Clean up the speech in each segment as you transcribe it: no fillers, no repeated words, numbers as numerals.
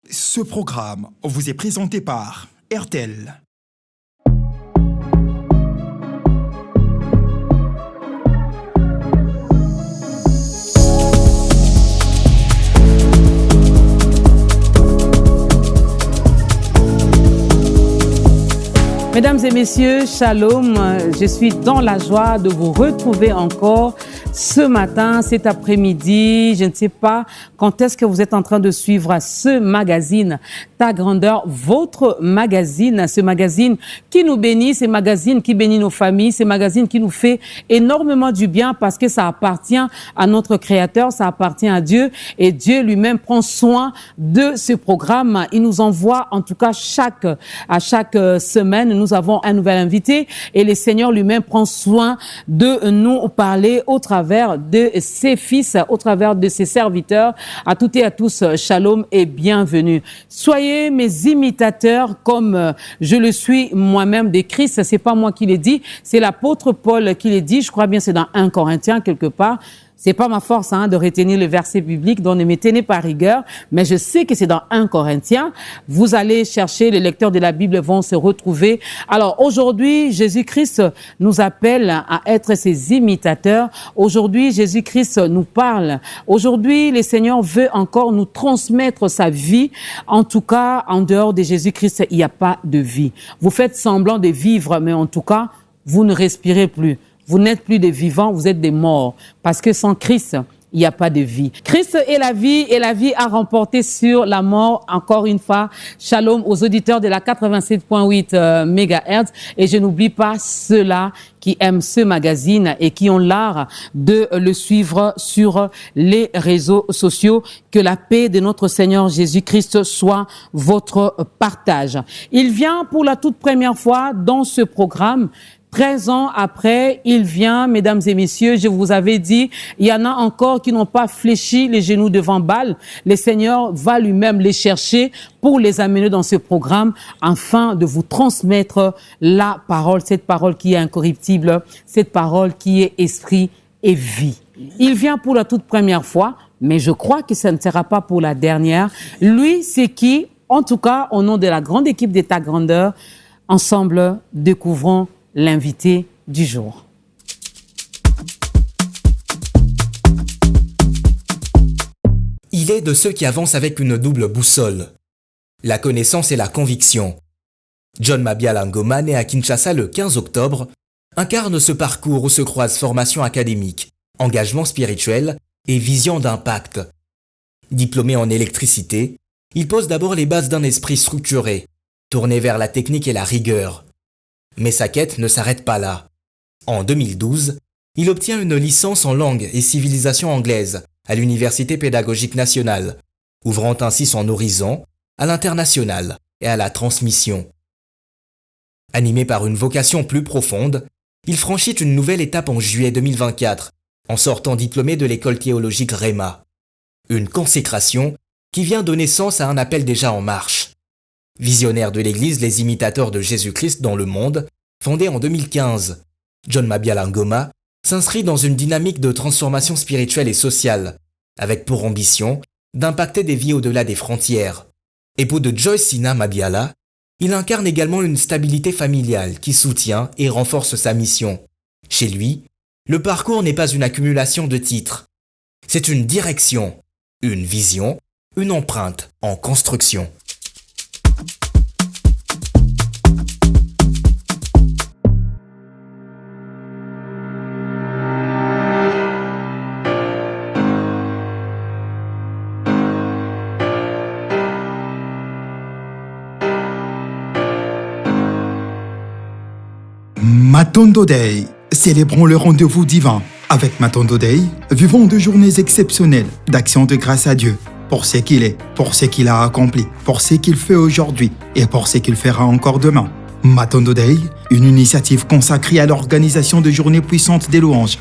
Ce programme vous est présenté par RTL. Mesdames et messieurs, shalom, je suis dans la joie de vous retrouver encore ce matin, cet après-midi. Je ne sais pas quand est-ce que vous êtes en train de suivre ce magazine, Ta Grandeur, votre magazine, ce magazine qui nous bénit, ce magazine qui bénit nos familles, ce magazine qui nous fait énormément du bien parce que ça appartient à notre Créateur, ça appartient à Dieu et Dieu lui-même prend soin de ce programme. Il nous envoie en tout cas à chaque semaine, nous avons un nouvel invité et le Seigneur lui-même prend soin de nous parler au travers de ses fils, au travers de ses serviteurs. À toutes et à tous, shalom et bienvenue. Soyez mes imitateurs comme je le suis moi-même de Christ. C'est pas moi qui l'ai dit, c'est l'apôtre Paul qui l'ai dit. Je crois bien c'est dans 1 Corinthiens quelque part. C'est pas ma force de retenir le verset biblique, donc ne me tenez pas rigueur, mais je sais que c'est dans 1 Corinthiens. Vous allez chercher, les lecteurs de la Bible vont se retrouver. Alors aujourd'hui, Jésus-Christ nous appelle à être ses imitateurs. Aujourd'hui, Jésus-Christ nous parle. Aujourd'hui, le Seigneur veut encore nous transmettre sa vie. En tout cas, en dehors de Jésus-Christ, il n'y a pas de vie. Vous faites semblant de vivre, mais en tout cas, vous ne respirez plus. Vous n'êtes plus des vivants, vous êtes des morts. Parce que sans Christ, il n'y a pas de vie. Christ est la vie et la vie a remporté sur la mort. Encore une fois, shalom aux auditeurs de la 87.8 MHz. Et je n'oublie pas ceux-là qui aiment ce magazine et qui ont l'art de le suivre sur les réseaux sociaux. Que la paix de notre Seigneur Jésus-Christ soit votre partage. Il vient pour la toute première fois dans ce programme. 13 ans après, il vient, mesdames et messieurs, je vous avais dit, il y en a encore qui n'ont pas fléchi les genoux devant Baal. Le Seigneur va lui-même les chercher pour les amener dans ce programme afin de vous transmettre la parole, cette parole qui est incorruptible, cette parole qui est esprit et vie. Il vient pour la toute première fois, mais je crois que ça ne sera pas pour la dernière. Lui, c'est qui, en tout cas, au nom de la grande équipe de Ta Grandeur, ensemble, découvrons l'invité du jour. Il est de ceux qui avancent avec une double boussole, la connaissance et la conviction. John Mabiala Ngoma, né à Kinshasa le 15 octobre, incarne ce parcours où se croisent formation académique, engagement spirituel et vision d'impact. Diplômé en électricité, il pose d'abord les bases d'un esprit structuré, tourné vers la technique et la rigueur. Mais sa quête ne s'arrête pas là. En 2012, il obtient une licence en langue et civilisation anglaise à l'Université pédagogique nationale, ouvrant ainsi son horizon à l'international et à la transmission. Animé par une vocation plus profonde, il franchit une nouvelle étape en juillet 2024, en sortant diplômé de l'école théologique Rhéma. Une consécration qui vient donner sens à un appel déjà en marche. Visionnaire de l'Église Les Imitateurs de Jésus-Christ dans le monde, fondée en 2015, John Mabiala Ngoma s'inscrit dans une dynamique de transformation spirituelle et sociale, avec pour ambition d'impacter des vies au-delà des frontières. Époux de Joyce Sina Mabiala, il incarne également une stabilité familiale qui soutient et renforce sa mission. Chez lui, le parcours n'est pas une accumulation de titres. C'est une direction, une vision, une empreinte en construction. Matondo Day, célébrons le rendez-vous divin. Avec Matondo Day, vivons de journées exceptionnelles d'action de grâce à Dieu pour ce qu'il est, pour ce qu'il a accompli, pour ce qu'il fait aujourd'hui et pour ce qu'il fera encore demain. Matondo Day, une initiative consacrée à l'organisation de journées puissantes des louanges.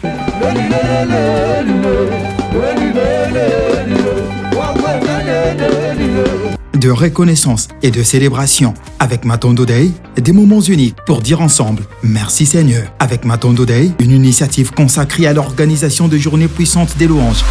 De reconnaissance et de célébration. Avec Matondo Day, des moments uniques pour dire ensemble merci Seigneur. Avec Matondo Day, une initiative consacrée à l'organisation de journées puissantes des louanges.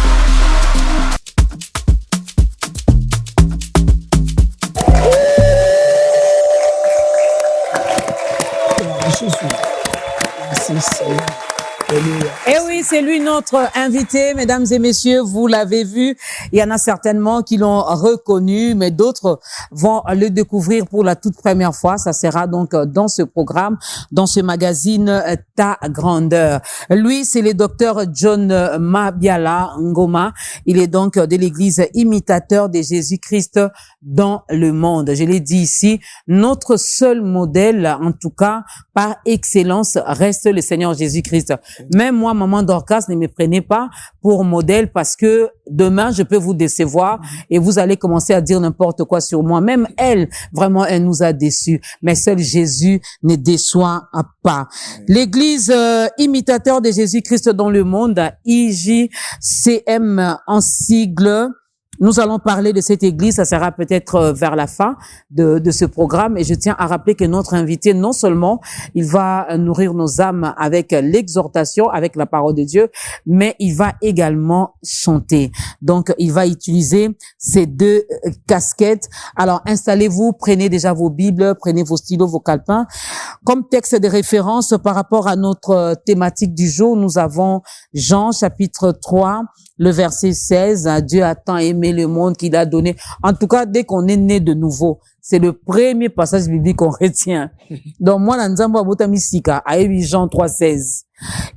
Alléluia. Et oui, c'est lui notre invité, mesdames et messieurs, vous l'avez vu. Il y en a certainement qui l'ont reconnu, mais d'autres vont le découvrir pour la toute première fois. Ça sera donc dans ce programme, dans ce magazine Ta Grandeur. Lui, c'est le docteur John Mabiala Ngoma. Il est donc de l'église imitateur de Jésus-Christ dans le monde. Je l'ai dit ici, notre seul modèle, en tout cas, par excellence, reste le Seigneur Jésus-Christ. Même moi, maman Dorcas, ne me prenez pas pour modèle parce que demain, je peux vous décevoir et vous allez commencer à dire n'importe quoi sur moi. Même elle, vraiment, elle nous a déçus. Mais seul Jésus ne déçoit pas. L'église imitateur de Jésus-Christ dans le monde, IJCM en sigle. Nous allons parler de cette église, ça sera peut-être vers la fin de ce programme. Et je tiens à rappeler que notre invité, non seulement il va nourrir nos âmes avec l'exhortation, avec la parole de Dieu, mais il va également chanter. Donc, il va utiliser ces deux casquettes. Alors, installez-vous, prenez déjà vos Bibles, prenez vos stylos, vos calepins. Comme texte de référence par rapport à notre thématique du jour, nous avons Jean chapitre 3, le verset 16, Dieu a tant aimé le monde qu'il a donné. En tout cas, dès qu'on est né de nouveau, c'est le premier passage biblique qu'on retient. Donc, moi, la Nzambo Abota Misika, à Jean 3, 16.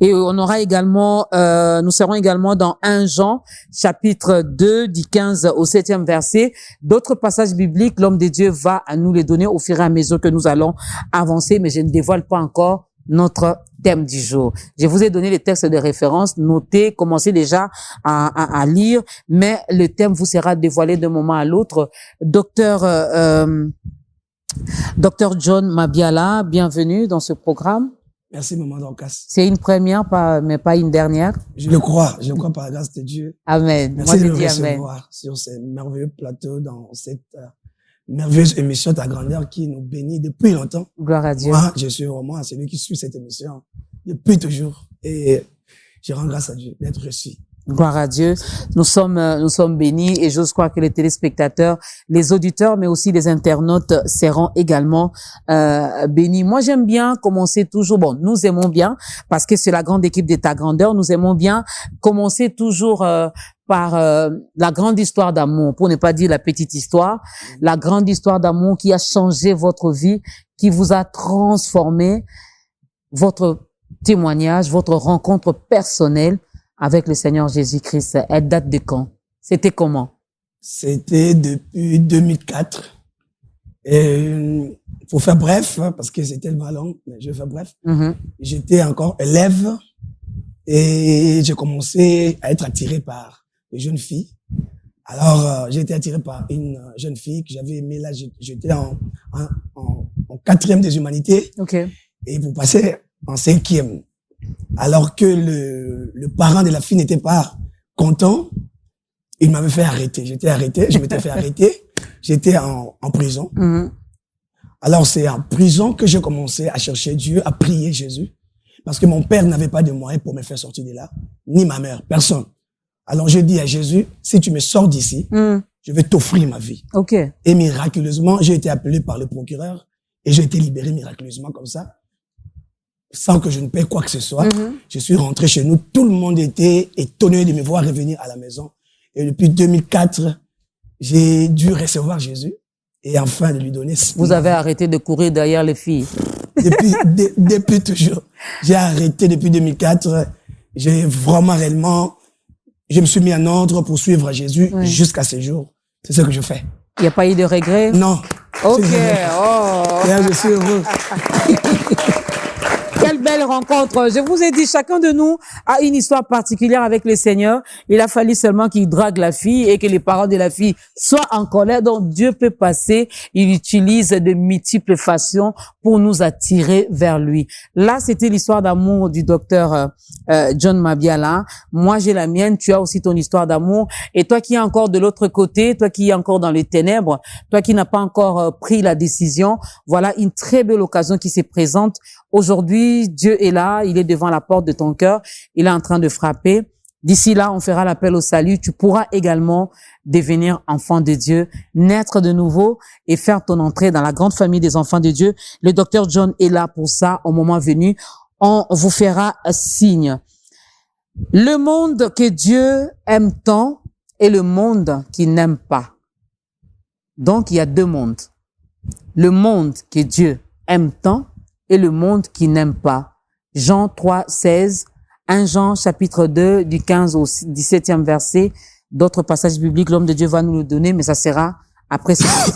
Et on aura également, nous serons également dans 1 Jean, chapitre 2, du 15 au 7e verset. D'autres passages bibliques, l'homme de Dieu va nous les donner au fur et à mesure que nous allons avancer, mais je ne dévoile pas encore notre thème du jour. Je vous ai donné les textes de référence, notez, commencez déjà à lire, mais le thème vous sera dévoilé d'un moment à l'autre. Docteur John Mabiala, bienvenue dans ce programme. Merci, maman Dorcas. C'est une première, mais pas une dernière. Je le crois par la grâce de Dieu. Amen. Merci Moi, de je me dis recevoir amen. sur ces merveilleux plateaux, dans cette merveilleuse émission Ta Grandeur qui nous bénit depuis longtemps. Gloire à Dieu. Moi, je suis vraiment celui qui suit cette émission depuis toujours. Et je rends grâce à Dieu d'être reçu. Gloire à Dieu. Nous sommes bénis et j'ose croire que les téléspectateurs, les auditeurs, mais aussi les internautes seront également bénis. Moi, j'aime bien commencer toujours. Bon, nous aimons bien parce que c'est la grande équipe de Ta Grandeur. Nous aimons bien commencer toujours par la grande histoire d'amour, pour ne pas dire la petite histoire, la grande histoire d'amour qui a changé votre vie, qui vous a transformé, votre témoignage, votre rencontre personnelle avec le Seigneur Jésus-Christ. Elle date de quand? C'était comment? C'était depuis 2004. Et pour faire bref, parce que c'était tellement long, mais je vais faire bref. J'étais encore élève et j'ai commencé à être attiré par les jeunes filles. Alors, j'ai été attiré par une jeune fille que j'avais aimée. Là, j'étais en 4e des humanités. OK. Et pour passer en 5e. Alors que le parent de la fille n'était pas content, il m'avait fait arrêter. Je m'étais fait arrêter. J'étais en prison. Alors, c'est en prison que j'ai commencé à chercher Dieu, à prier Jésus. Parce que mon père n'avait pas de moyens pour me faire sortir de là, ni ma mère, personne. Alors, je dis à Jésus, si tu me sors d'ici, je vais t'offrir ma vie. OK. Et miraculeusement, j'ai été appelé par le procureur et j'ai été libéré miraculeusement comme ça, sans que je ne paie quoi que ce soit. Je suis rentré chez nous. Tout le monde était étonné de me voir revenir à la maison. Et depuis 2004, j'ai dû recevoir Jésus et enfin de lui donner. Vous avez arrêté de courir derrière les filles. Depuis toujours. J'ai arrêté depuis 2004. J'ai vraiment réellement, je me suis mis en ordre pour suivre Jésus jusqu'à ce jour. C'est ce que je fais. Il n'y a pas eu de regret? Non. OK. Oh. Là, je suis heureux. Quelle belle rencontre. Je vous ai dit, chacun de nous a une histoire particulière avec le Seigneur. Il a fallu seulement qu'il drague la fille et que les parents de la fille soient en colère. Donc, Dieu peut passer. Il utilise de multiples façons pour nous attirer vers lui. Là, c'était l'histoire d'amour du docteur John Mabiala. Moi, j'ai la mienne. Tu as aussi ton histoire d'amour. Et toi qui es encore de l'autre côté, toi qui es encore dans les ténèbres, toi qui n'as pas encore pris la décision, voilà une très belle occasion qui se présente. Aujourd'hui, Dieu est là, il est devant la porte de ton cœur, il est en train de frapper. D'ici là, on fera l'appel au salut. Tu pourras également devenir enfant de Dieu, naître de nouveau et faire ton entrée dans la grande famille des enfants de Dieu. Le docteur John est là pour ça au moment venu. on vous fera signe. Le monde que Dieu aime tant et le monde qui n'aime pas. Donc, il y a deux mondes. Le monde que Dieu aime tant et le monde qui n'aime pas. Jean 3, 16, 1 Jean chapitre 2, du 15 au 17e verset. D'autres passages bibliques, l'homme de Dieu va nous le donner, mais ça sera après ceci.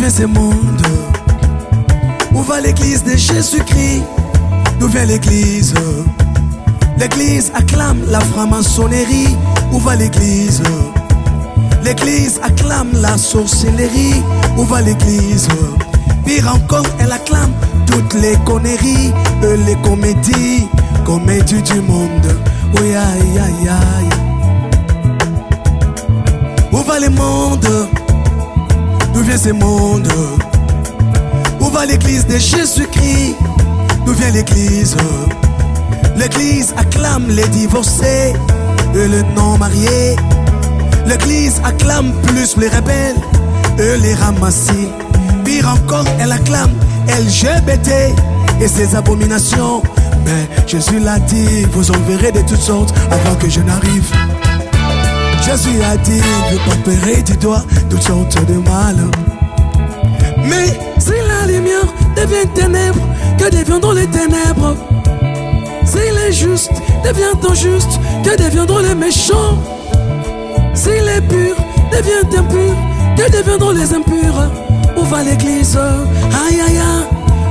Ces mondes, où va l'église de Jésus-Christ? D'où vient l'église? L'église acclame la franc-maçonnerie. Où va l'église? L'église acclame la sorcellerie. Où va l'église? Pire encore, elle acclame toutes les conneries et les comédies du monde. Oui, aïe, aïe, aïe. Où va le monde? D'où vient ce monde? Où va l'église de Jésus-Christ? D'où vient l'église? L'église acclame les divorcés et les non-mariés. L'église acclame plus les rebelles et les ramassés. Pire encore, elle acclame LGBT et ses abominations. Mais Jésus l'a dit, vous en verrez de toutes sortes avant que je n'arrive. Jésus a dit, ne pas pérer du doigt toutes sortes de mal. Mais si la lumière devient ténèbres, que deviendront les ténèbres? Si les justes deviennent injustes, que deviendront les méchants? Si les purs deviennent impurs, que deviendront les impurs? Où va l'église? Aïe, aïe,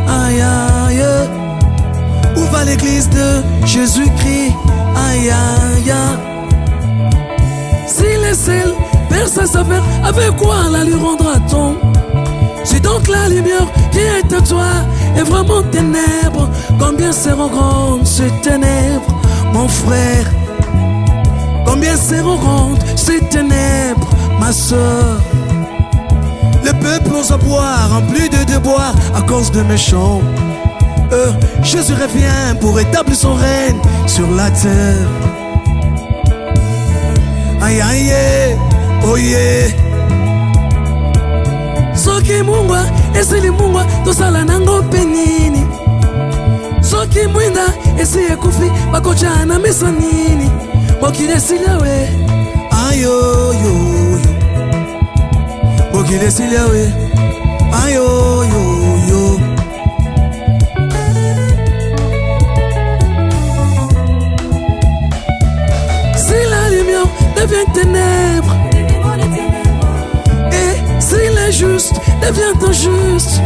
aïe, aïe, aïe. Où va l'église de Jésus-Christ? Aïe, aïe, aïe. Si les sels perd sa saveur, avec quoi la lui rendra-t-on? Si donc la lumière qui est en toi est vraiment ténèbres, combien seront grandes ces ténèbres, mon frère? Combien seront grandes ces ténèbres, ma soeur? Le peuple aux abois, rempli de déboires à cause de méchants. Jésus revient pour établir son règne sur la terre. Aïe aïe, oh yeah. Soki mungwa, esili mungwa, tosala nango penini. Soki mwinda, esi ekufi, bakocha na mesa nini. Mokile silawe, ayo yo yo. Mokile silawe, ayo yo yo. Si la lumière devient ténèbres, et si les justes deviennent injustes,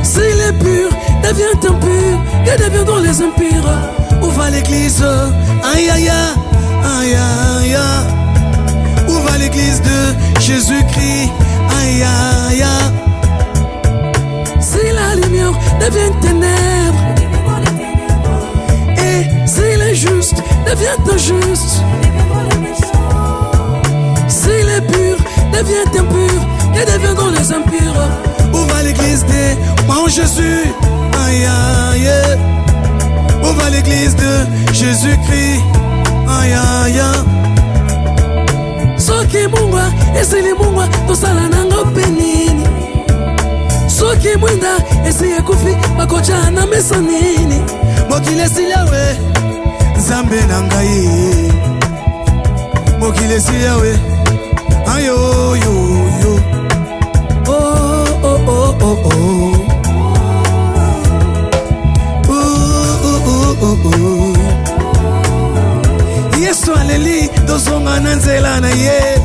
si les purs deviennent impurs, que deviendront les impurs? Où va l'église? Aïe aïe aïe aïe aïe. Où va l'église de Jésus-Christ? Aïe aïe aïe. Si la lumière devient ténèbres, et si les justes deviennent injustes, si les purs deviennent impurs, que deviendront les impurs? Où va l'église de mon Jésus? Aïe aïe. Où va l'église de Jésus-Christ? Aïe aïe. Soki mungwa, esili mungwa, tosala nango penini. Soki mwinda, esi ekufi, bakocha na mesa nini. Mokile silawe, Zambe nangaye. Mokile silawe, ayo yo yo. Oh oh oh oh oh. Yesu aleli dozonga na nzela na ye.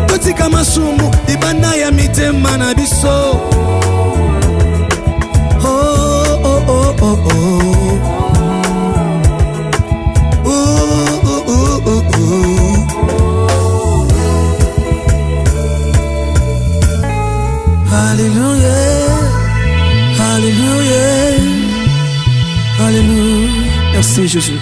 Totika masumu libanda ya mitema na biso. Oh oh oh oh oh. Oh oh oh oh oh. Alléluia. Alléluia. Alléluia. Merci Jésus.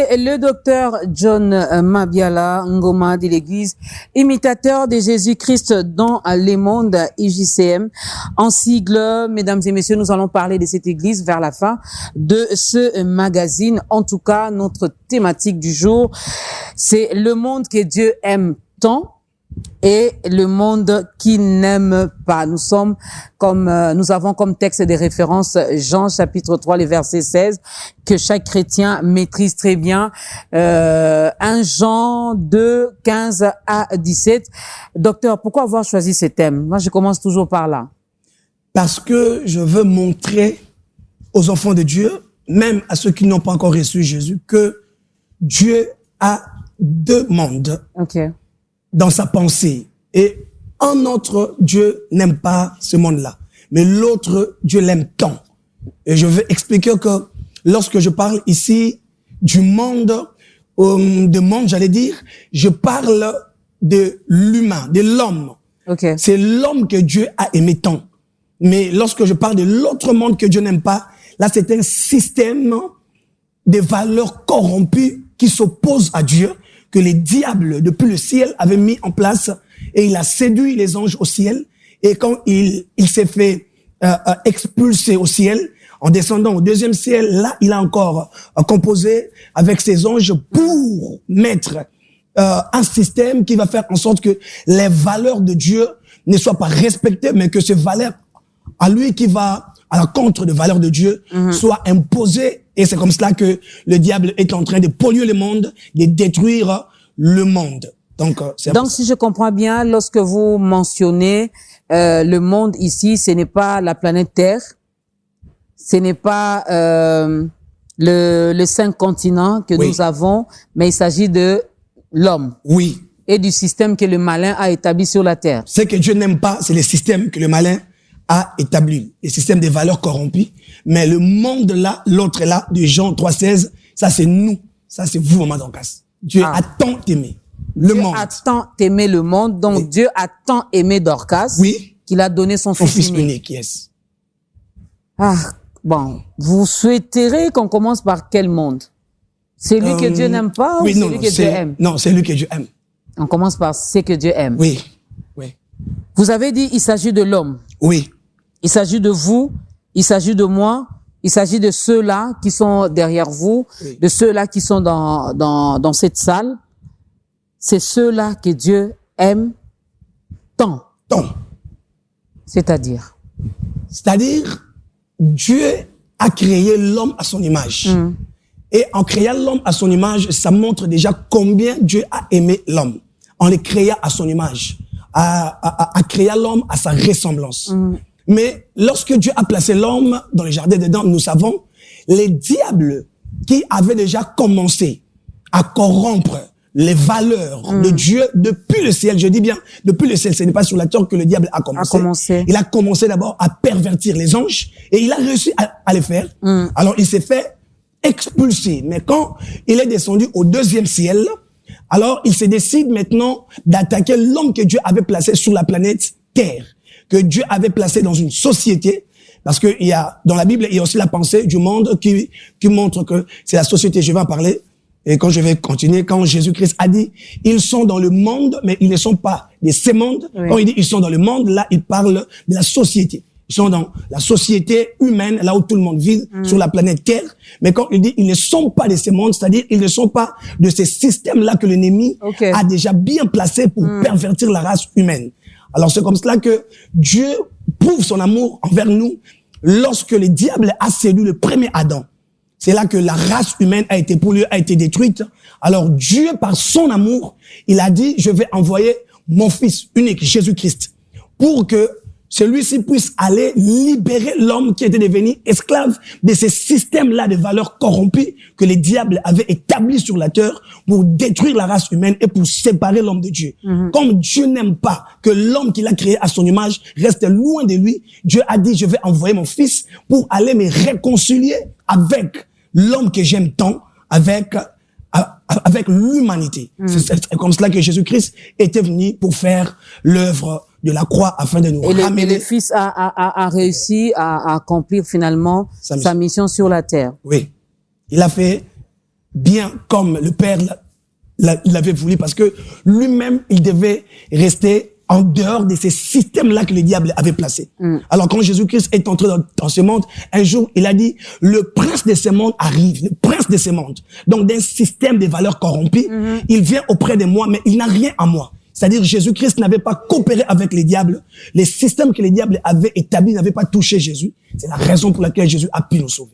C'est le docteur John Mabiala Ngoma de l'Église, imitateur de Jésus-Christ dans les mondes IJCM. En sigle, mesdames et messieurs, nous allons parler de cette Église vers la fin de ce magazine. En tout cas, notre thématique du jour, c'est le monde que Dieu aime tant et le monde qui n'aime pas. Nous avons comme texte de référence Jean chapitre 3, le verset 16, que chaque chrétien maîtrise très bien. 1 Jean 2, 15 à 17. Docteur, pourquoi avoir choisi ce thème? Moi, je commence toujours par là. Parce que je veux montrer aux enfants de Dieu, même à ceux qui n'ont pas encore reçu Jésus, que Dieu a deux mondes. Ok. Dans sa pensée. Et un autre, Dieu n'aime pas ce monde-là. Mais l'autre, Dieu l'aime tant. Et je veux expliquer que lorsque je parle ici du monde, j'allais dire, je parle de l'humain, de l'homme. Ok. C'est l'homme que Dieu a aimé tant. Mais lorsque je parle de l'autre monde que Dieu n'aime pas, là, c'est un système de valeurs corrompues qui s'opposent à Dieu, que les diables, depuis le ciel, avaient mis en place, et il a séduit les anges au ciel. Et quand il s'est fait expulser au ciel, en descendant au deuxième ciel, là, il a encore composé avec ses anges pour mettre un système qui va faire en sorte que les valeurs de Dieu ne soient pas respectées, mais que ces valeurs, à lui qui va à la contre des valeurs de Dieu, soient imposées. Et c'est comme cela que le diable est en train de polluer le monde, de détruire le monde. Donc si je comprends bien, lorsque vous mentionnez le monde ici, ce n'est pas la planète Terre, ce n'est pas les 5 continents que nous avons, mais il s'agit de l'homme. Oui. Et du système que le malin a établi sur la Terre. Ce que Dieu n'aime pas, c'est le système que le malin a établi, le système des valeurs corrompues. Mais le monde là, l'autre est là, de Jean 3,16, ça c'est nous, ça c'est vous, maman Dorcas. Dieu a tant aimé le monde. Dieu a tant aimé le monde, donc Dieu a tant aimé Dorcas qu'il a donné son fils unique. Yes. Ah, bon, vous souhaiterez qu'on commence par quel monde? Celui que Dieu n'aime pas ou celui que Dieu aime? Non, c'est lui que Dieu aime. On commence par ce que Dieu aime. Oui. Vous avez dit, il s'agit de l'homme. Oui. Il s'agit de vous, il s'agit de moi, il s'agit de ceux-là qui sont derrière vous, de ceux-là qui sont dans cette salle. C'est ceux-là que Dieu aime tant. Tant. C'est-à-dire, Dieu a créé l'homme à son image. Et en créant l'homme à son image, ça montre déjà combien Dieu a aimé l'homme. En le créant à son image, a créé l'homme à sa ressemblance. Mais lorsque Dieu a placé l'homme dans le jardin d'Éden, nous savons, les diables qui avaient déjà commencé à corrompre les valeurs de Dieu depuis le ciel, je dis bien, depuis le ciel, ce n'est pas sur la terre que le diable a commencé. Il a commencé d'abord à pervertir les anges et il a réussi à les faire. Alors il s'est fait expulser. Mais quand il est descendu au deuxième ciel, alors il se décide maintenant d'attaquer l'homme que Dieu avait placé sur la planète Terre, que Dieu avait placé dans une société, parce que il y a, dans la Bible, il y a aussi la pensée du monde qui montre que c'est la société, je vais en parler, et quand je vais continuer, quand Jésus-Christ a dit, ils sont dans le monde, mais ils ne sont pas de ces mondes. Quand il dit, ils sont dans le monde, là, il parle de la société. Ils sont dans la société humaine, là où tout le monde vit, sur la planète Terre. Mais quand il dit, ils ne sont pas de ces mondes, c'est-à-dire, ils ne sont pas de ces systèmes-là que l'ennemi a déjà bien placés pour pervertir la race humaine. Alors, c'est comme cela que Dieu prouve son amour envers nous lorsque le diable a séduit le premier Adam. C'est là que la race humaine a été polluée, a été détruite. Alors, Dieu, par son amour, il a dit, je vais envoyer mon fils unique, Jésus-Christ, pour que celui-ci puisse aller libérer l'homme qui était devenu esclave de ces systèmes-là de valeurs corrompues que les diables avaient établis sur la terre pour détruire la race humaine et pour séparer l'homme de Dieu. Comme Dieu n'aime pas que l'homme qu'il a créé à son image reste loin de lui, Dieu a dit, je vais envoyer mon fils pour aller me réconcilier avec l'homme que j'aime tant, avec l'humanité. C'est comme cela que Jésus-Christ était venu pour faire l'œuvre de la croix afin de nous ramener. Et le Fils a réussi à accomplir finalement sa mission sur la terre. Oui. Il a fait bien comme le Père l'avait voulu, parce que lui-même, il devait rester en dehors de ces systèmes-là que le diable avait placés. Alors, quand Jésus-Christ est entré dans ce monde, un jour, il a dit, le prince de ce monde arrive, le prince de ce monde. Donc, d'un système de valeurs corrompues, il vient auprès de moi, mais il n'a rien à moi. C'est-à-dire, Jésus-Christ n'avait pas coopéré avec les diables. Les systèmes que les diables avaient établis n'avaient pas touché Jésus. C'est la raison pour laquelle Jésus a pu nous sauver.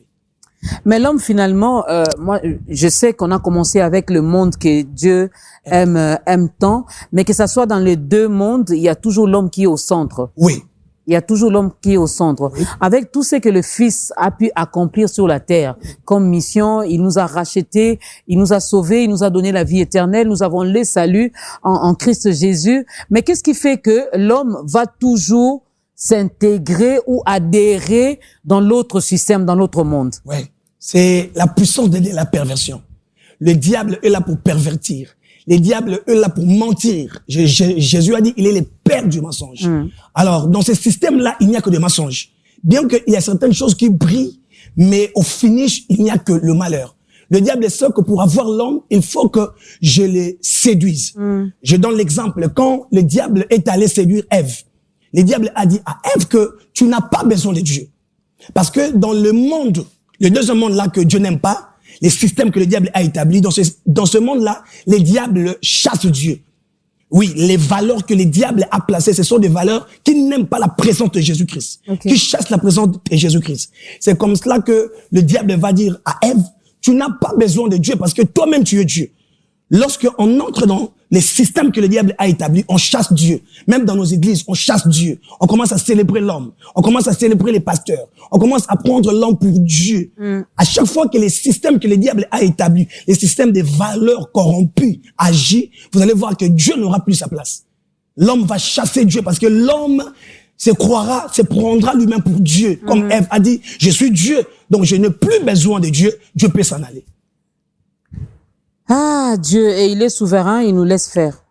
Mais l'homme, finalement, moi, je sais qu'on a commencé avec le monde que Dieu aime tant, mais que ça soit dans les deux mondes, il y a toujours l'homme qui est au centre. Oui. Il y a toujours l'homme qui est au centre. Oui. Avec tout ce que le Fils a pu accomplir sur la terre comme mission, il nous a rachetés, il nous a sauvés, il nous a donné la vie éternelle, nous avons le salut en Christ Jésus. Mais qu'est-ce qui fait que l'homme va toujours s'intégrer ou adhérer dans l'autre système, dans l'autre monde? Oui. C'est la puissance de la perversion. Le diable est là pour pervertir. Les diables, eux, là pour mentir. Jésus a dit, il est le père du mensonge. Alors, dans ce système-là, il n'y a que des mensonges. Bien qu'il y a certaines choses qui brillent, mais au finish, il n'y a que le malheur. Le diable est sûr que pour avoir l'homme, il faut que je les séduise. Je donne l'exemple. Quand le diable est allé séduire Ève, le diable a dit à Ève que tu n'as pas besoin de Dieu. Parce que dans le monde, le deuxième monde-là que Dieu n'aime pas, les systèmes que le diable a établis, dans ce monde-là, les diables chassent Dieu. Oui, les valeurs que le diable a placées, ce sont des valeurs qui n'aiment pas la présence de Jésus-Christ, qui chassent la présence de Jésus-Christ. C'est comme cela que le diable va dire à Ève, tu n'as pas besoin de Dieu parce que toi-même tu es Dieu. Lorsqu'on entre dans les systèmes que le diable a établis, on chasse Dieu. Même dans nos églises, on chasse Dieu. On commence à célébrer l'homme. On commence à célébrer les pasteurs. On commence à prendre l'homme pour Dieu. À chaque fois que les systèmes que le diable a établis, les systèmes des valeurs corrompues agissent, vous allez voir que Dieu n'aura plus sa place. L'homme va chasser Dieu parce que l'homme se prendra lui-même pour Dieu. Comme Ève a dit, je suis Dieu, donc je n'ai plus besoin de Dieu. Dieu peut s'en aller. Ah, Dieu, et il est souverain, il nous laisse faire.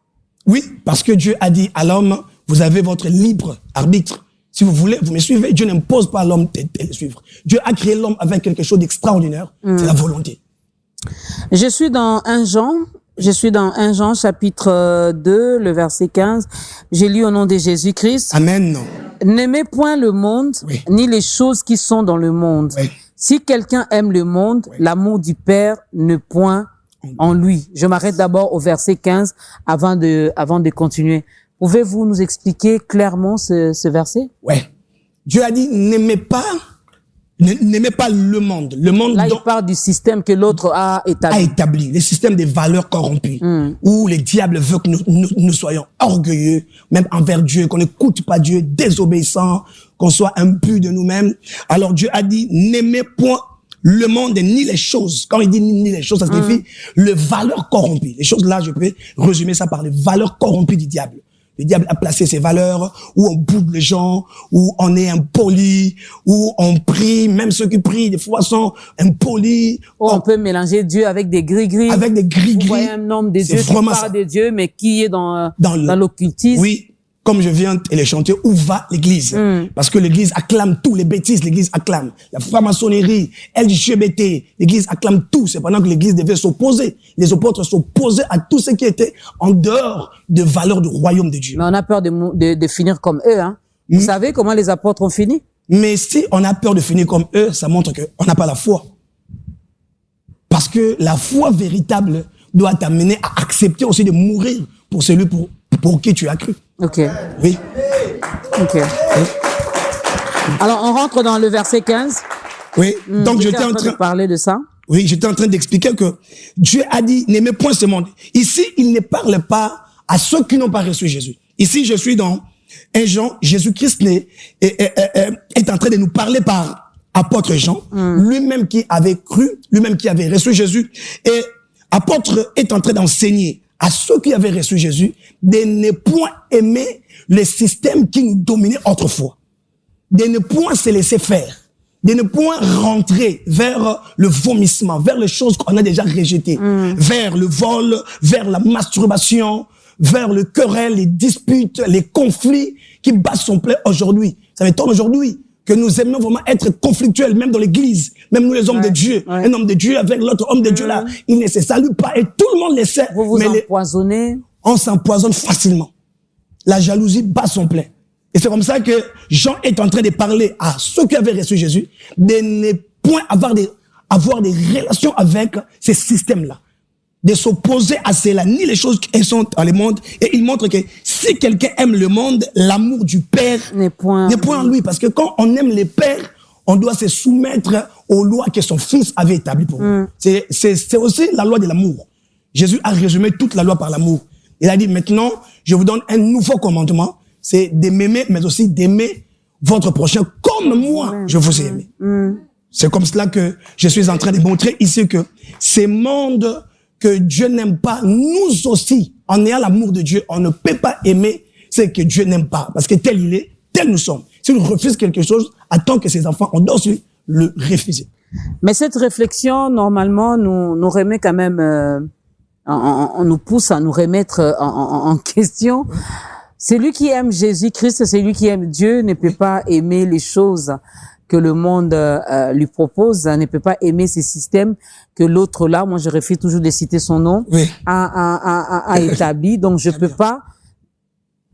Oui, parce que Dieu a dit à l'homme, vous avez votre libre arbitre. Si vous voulez, vous me suivez. Dieu n'impose pas à l'homme de le suivre. Dieu a créé l'homme avec quelque chose d'extraordinaire. C'est la volonté. Je suis dans 1 Jean, chapitre 2, le verset 15. J'ai lu au nom de Jésus-Christ. Amen. N'aimez point le monde, ni les choses qui sont dans le monde. Oui. Si quelqu'un aime le monde, l'amour du Père ne point en lui. Je m'arrête d'abord au verset 15 avant de continuer. Pouvez-vous nous expliquer clairement ce verset? Ouais. Dieu a dit, n'aimez pas le monde. Le monde. Là, il parle du système que l'autre a établi. Le système des valeurs corrompues. Où les diables veulent que nous soyons orgueilleux, même envers Dieu, qu'on n'écoute pas Dieu, désobéissants, qu'on soit impurs de nous-mêmes. Alors Dieu a dit, n'aimez point le monde ni les choses. Quand il dit ni les choses, ça signifie les valeurs corrompues. Les choses là, je peux résumer ça par les valeurs corrompues du diable. Le diable a placé ses valeurs où on boude les gens, où on est impoli, où on prie, même ceux qui prient des fois sont impolis. On peut mélanger Dieu avec des gris-gris. Avec des gris-gris. Vous voyez un homme de Dieu qui parle de Dieu, mais qui est dans l'occultisme. Oui. Comme je viens de les chanter, où va l'église? Parce que l'église acclame tout, les bêtises, l'église acclame. La franc-maçonnerie, LGBT, l'église acclame tout. C'est pendant que l'église devait s'opposer. Les apôtres s'opposaient à tout ce qui était en dehors des valeurs du royaume de Dieu. Mais on a peur de finir comme eux, hein. Vous savez comment les apôtres ont fini? Mais si on a peur de finir comme eux, ça montre qu'on n'a pas la foi. Parce que la foi véritable doit t'amener à accepter aussi de mourir pour celui pour qui tu as cru. Ok. Oui. Ok. Oui. Alors, on rentre dans le verset 15. Oui. Donc, j'étais en train de parler de ça. Oui, j'étais en train d'expliquer que Dieu a dit, n'aimez point ce monde. Ici, il ne parle pas à ceux qui n'ont pas reçu Jésus. Ici, je suis dans 1 Jean. Jésus-Christ est en train de nous parler par apôtre Jean, lui-même qui avait cru, lui-même qui avait reçu Jésus. Et apôtre est en train d'enseigner à ceux qui avaient reçu Jésus de ne point aimer le système qui nous dominait autrefois, de ne point se laisser faire, de ne point rentrer vers le vomissement, vers les choses qu'on a déjà rejetées, vers le vol, vers la masturbation, vers le querelle, les disputes, les conflits qui battent son plein aujourd'hui. Ça m'étonne aujourd'hui. que nous aimions vraiment être conflictuels, même dans l'église, même nous les hommes de Dieu. Ouais. Un homme de Dieu avec l'autre homme de Dieu là, il ne se salue pas et tout le monde le sait. Vous vous Mais empoisonnez. on s'empoisonne facilement. La jalousie bat son plein. Et c'est comme ça que Jean est en train de parler à ceux qui avaient reçu Jésus de ne point avoir des relations avec ces systèmes-là, de s'opposer à cela, ni les choses qui sont dans le monde. Et il montre que si quelqu'un aime le monde, l'amour du Père N'est point en lui. Parce que quand on aime le Père, on doit se soumettre aux lois que son Fils avait établies pour nous. C'est aussi la loi de l'amour. Jésus a résumé toute la loi par l'amour. Il a dit, maintenant, je vous donne un nouveau commandement, c'est de m'aimer, mais aussi d'aimer votre prochain comme moi, je vous ai aimé. C'est comme cela que je suis en train de montrer ici que ces mondes que Dieu n'aime pas, nous aussi, en ayant l'amour de Dieu, on ne peut pas aimer ce que Dieu n'aime pas. Parce que tel il est, tel nous sommes. Si nous refusons quelque chose, attend que ses enfants, on doit aussi le refuser. Mais cette réflexion, normalement, nous remet quand même, on nous pousse à nous remettre en question. Celui qui aime Jésus-Christ, celui qui aime Dieu, ne peut pas aimer les choses que le monde lui propose, ne peut pas aimer ces systèmes que l'autre là, moi je refuse toujours de citer son nom, a établi. Donc je peux pas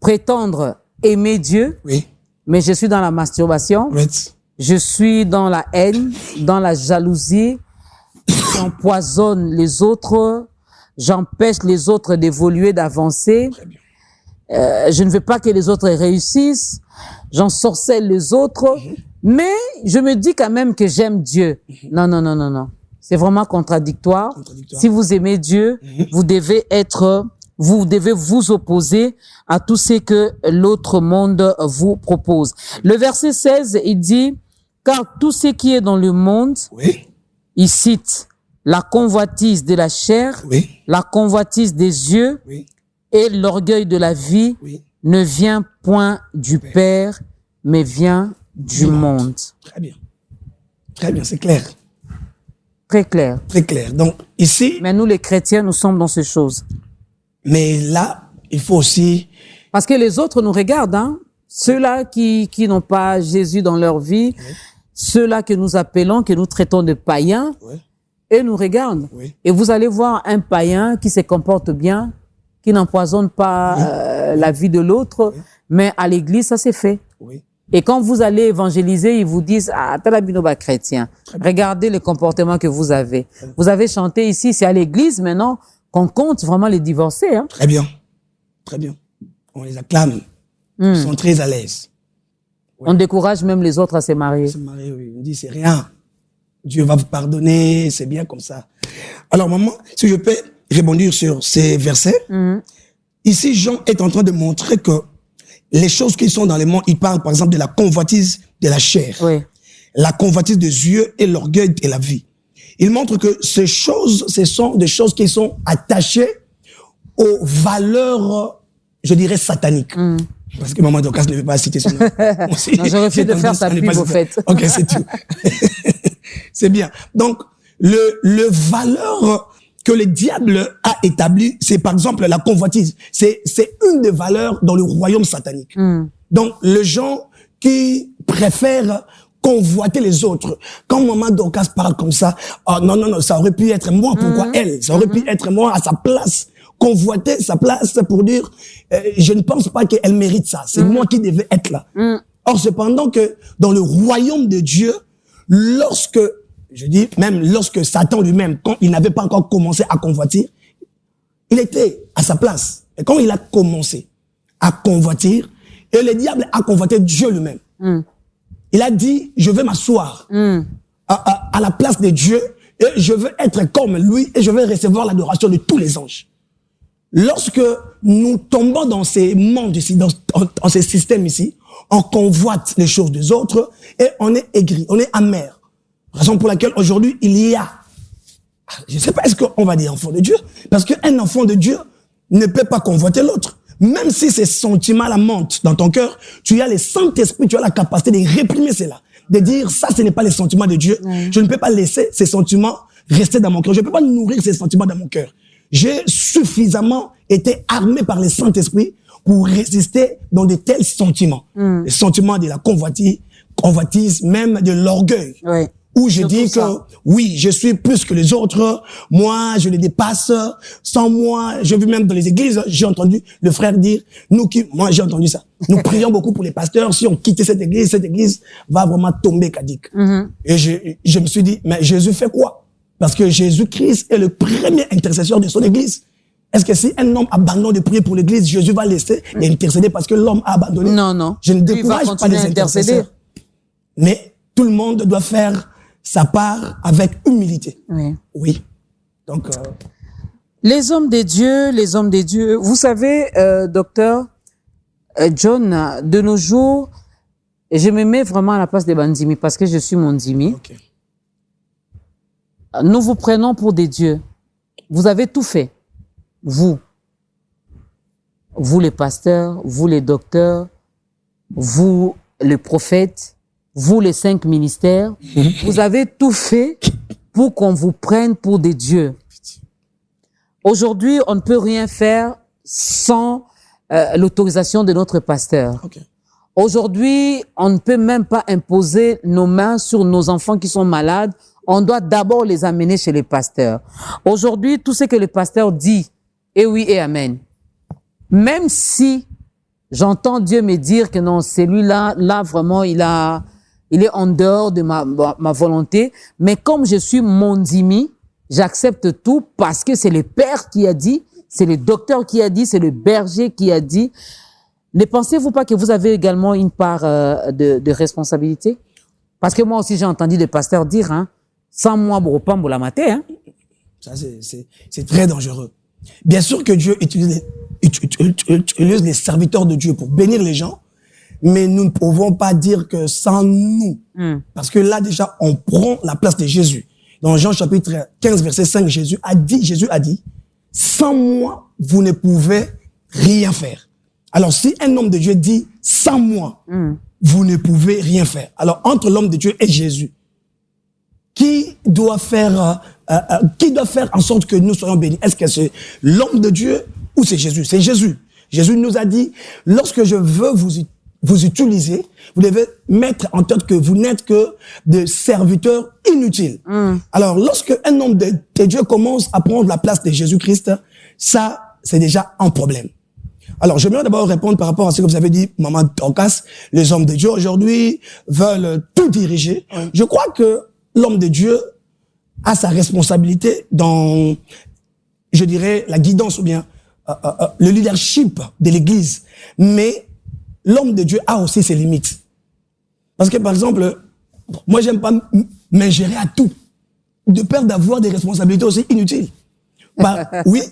prétendre aimer Dieu, mais je suis dans la masturbation, je suis dans la haine, dans la jalousie, j'empoisonne les autres, j'empêche les autres d'évoluer, d'avancer. Je ne veux pas que les autres réussissent, j'ensorcelle les autres, mais je me dis quand même que j'aime Dieu. Non. C'est vraiment contradictoire. Si vous aimez Dieu, vous devez vous opposer à tout ce que l'autre monde vous propose. Le verset 16, il dit, car tout ce qui est dans le monde, il cite la convoitise de la chair, la convoitise des yeux, et l'orgueil de la vie ne vient point du Père, mais vient du monde. Très bien, c'est clair. Très clair. Très clair. Donc, ici... Mais nous, les chrétiens, nous sommes dans ces choses. Mais là, il faut aussi... Parce que les autres nous regardent, hein. Ceux-là qui n'ont pas Jésus dans leur vie, ceux-là que nous appelons, que nous traitons de païens, et nous regardent. Et vous allez voir un païen qui se comporte bien, qui n'empoisonne pas la vie de l'autre, mais à l'église, ça s'est fait. Et quand vous allez évangéliser, ils vous disent, ah, t'as la binoba chrétien. Regardez le comportement que vous avez. Vous avez chanté ici, c'est à l'église maintenant qu'on compte vraiment les divorcés, hein. Très bien. Très bien. On les acclame. Ils sont très à l'aise. On décourage même les autres à se marier. Se marier, oui. On dit, c'est rien. Dieu va vous pardonner, c'est bien comme ça. Alors, maman, si je peux rebondir sur ces versets, ici, Jean est en train de montrer que les choses qui sont dans le monde, il parle par exemple de la convoitise de la chair, la convoitise des yeux et l'orgueil de la vie. Il montre que ces choses, ce sont des choses qui sont attachées aux valeurs, je dirais, sataniques. Parce que maman Dorcas ne veut pas citer son nom. Non, je refuse de faire sa pub, au fait. Ok, c'est tout. C'est bien. Donc, le valeur que le diable a établi, c'est par exemple la convoitise. C'est une des valeurs dans le royaume satanique. Donc, les gens qui préfèrent convoiter les autres. Quand maman Dorcas parle comme ça, oh non, ça aurait pu être moi, pourquoi elle? Ça aurait pu être moi à sa place. Convoiter sa place pour dire, je ne pense pas qu'elle mérite ça. C'est moi qui devais être là. Or, cependant que dans le royaume de Dieu, lorsque Satan lui-même, quand il n'avait pas encore commencé à convoitir, il était à sa place. Et quand il a commencé à convoitir, et le diable a convoité Dieu lui-même. Il a dit, je vais m'asseoir à la place de Dieu, et je veux être comme lui, et je vais recevoir l'adoration de tous les anges. Lorsque nous tombons dans ces mondes ici, dans ces systèmes ici, on convoite les choses des autres, et on est aigri, on est amer. Raison pour laquelle aujourd'hui, il y a, je ne sais pas, est-ce qu'on va dire enfant de Dieu? Parce qu'un enfant de Dieu ne peut pas convoiter l'autre. Même si ces sentiments-là montent dans ton cœur, tu as le Saint-Esprit, tu as la capacité de réprimer cela. De dire, ça, ce n'est pas les sentiments de Dieu. Je ne peux pas laisser ces sentiments rester dans mon cœur. Je ne peux pas nourrir ces sentiments dans mon cœur. J'ai suffisamment été armé par le Saint-Esprit pour résister dans de tels sentiments. Les sentiments de la convoitise, convoitise, même de l'orgueil. Oui. Où je Surtout dis que ça. oui, je suis plus que les autres. Moi, je les dépasse. Sans moi, j'ai vu même dans les églises, j'ai entendu le frère dire, moi j'ai entendu ça. Nous prions beaucoup pour les pasteurs. Si on quitte cette église va vraiment tomber caduque. Et je me suis dit, mais Jésus fait quoi? Parce que Jésus-Christ est le premier intercesseur de son église. Est-ce que si un homme abandonne de prier pour l'église, Jésus va laisser intercéder parce que l'homme a abandonné? Non, non. Je ne Lui, il va décourage pas continuer les à intercéder. intercesseurs. Mais tout le monde doit faire sa part avec humilité. Oui. Oui. Donc, Les hommes des dieux, vous savez, docteur John, de nos jours, je me mets vraiment à la place des bandimi parce que je suis mon dimi. ok. Nous vous prenons pour des dieux. Vous avez tout fait. Vous les pasteurs, vous les docteurs, vous les prophètes, vous les 5 ministères, vous avez tout fait pour qu'on vous prenne pour des dieux. Aujourd'hui, on ne peut rien faire sans l'autorisation de notre pasteur. Ok. Aujourd'hui, on ne peut même pas imposer nos mains sur nos enfants qui sont malades. On doit d'abord les amener chez les pasteurs. Aujourd'hui, tout ce que le pasteur dit, et oui et amen. Même si j'entends Dieu me dire que non, celui-là, là vraiment, il est en dehors de ma volonté. Mais comme je suis mon dimi, j'accepte tout parce que c'est le père qui a dit, c'est le docteur qui a dit, c'est le berger qui a dit. Ne pensez-vous pas que vous avez également une part de responsabilité? Parce que moi aussi, j'ai entendu des pasteurs dire, hein, sans moi, Boropambo la maté, hein. Ça, c'est très dangereux. Bien sûr que Dieu utilise les serviteurs de Dieu pour bénir les gens, mais nous ne pouvons pas dire que sans nous, parce que là déjà, on prend la place de Jésus. Dans Jean chapitre 15, verset 5, Jésus a dit, sans moi, vous ne pouvez rien faire. Alors, si un homme de Dieu dit, sans moi, vous ne pouvez rien faire. Alors, entre l'homme de Dieu et Jésus, qui doit faire en sorte que nous soyons bénis? Est-ce que c'est l'homme de Dieu ou c'est Jésus? C'est Jésus. Jésus nous a dit, lorsque je veux vous utiliser, vous devez mettre en tête que vous n'êtes que des serviteurs inutiles. Alors, lorsque un homme de Dieu commence à prendre la place de Jésus-Christ, ça, c'est déjà un problème. Alors, j'aimerais d'abord répondre par rapport à ce que vous avez dit, Maman Dorcas. Les hommes de Dieu aujourd'hui veulent tout diriger. Je crois que l'homme de Dieu a sa responsabilité dans, je dirais, la guidance ou bien le leadership de l'Église. Mais l'homme de Dieu a aussi ses limites. Parce que, par exemple, moi, j'aime pas m'ingérer à tout, de peur d'avoir des responsabilités aussi inutiles. Bah, oui,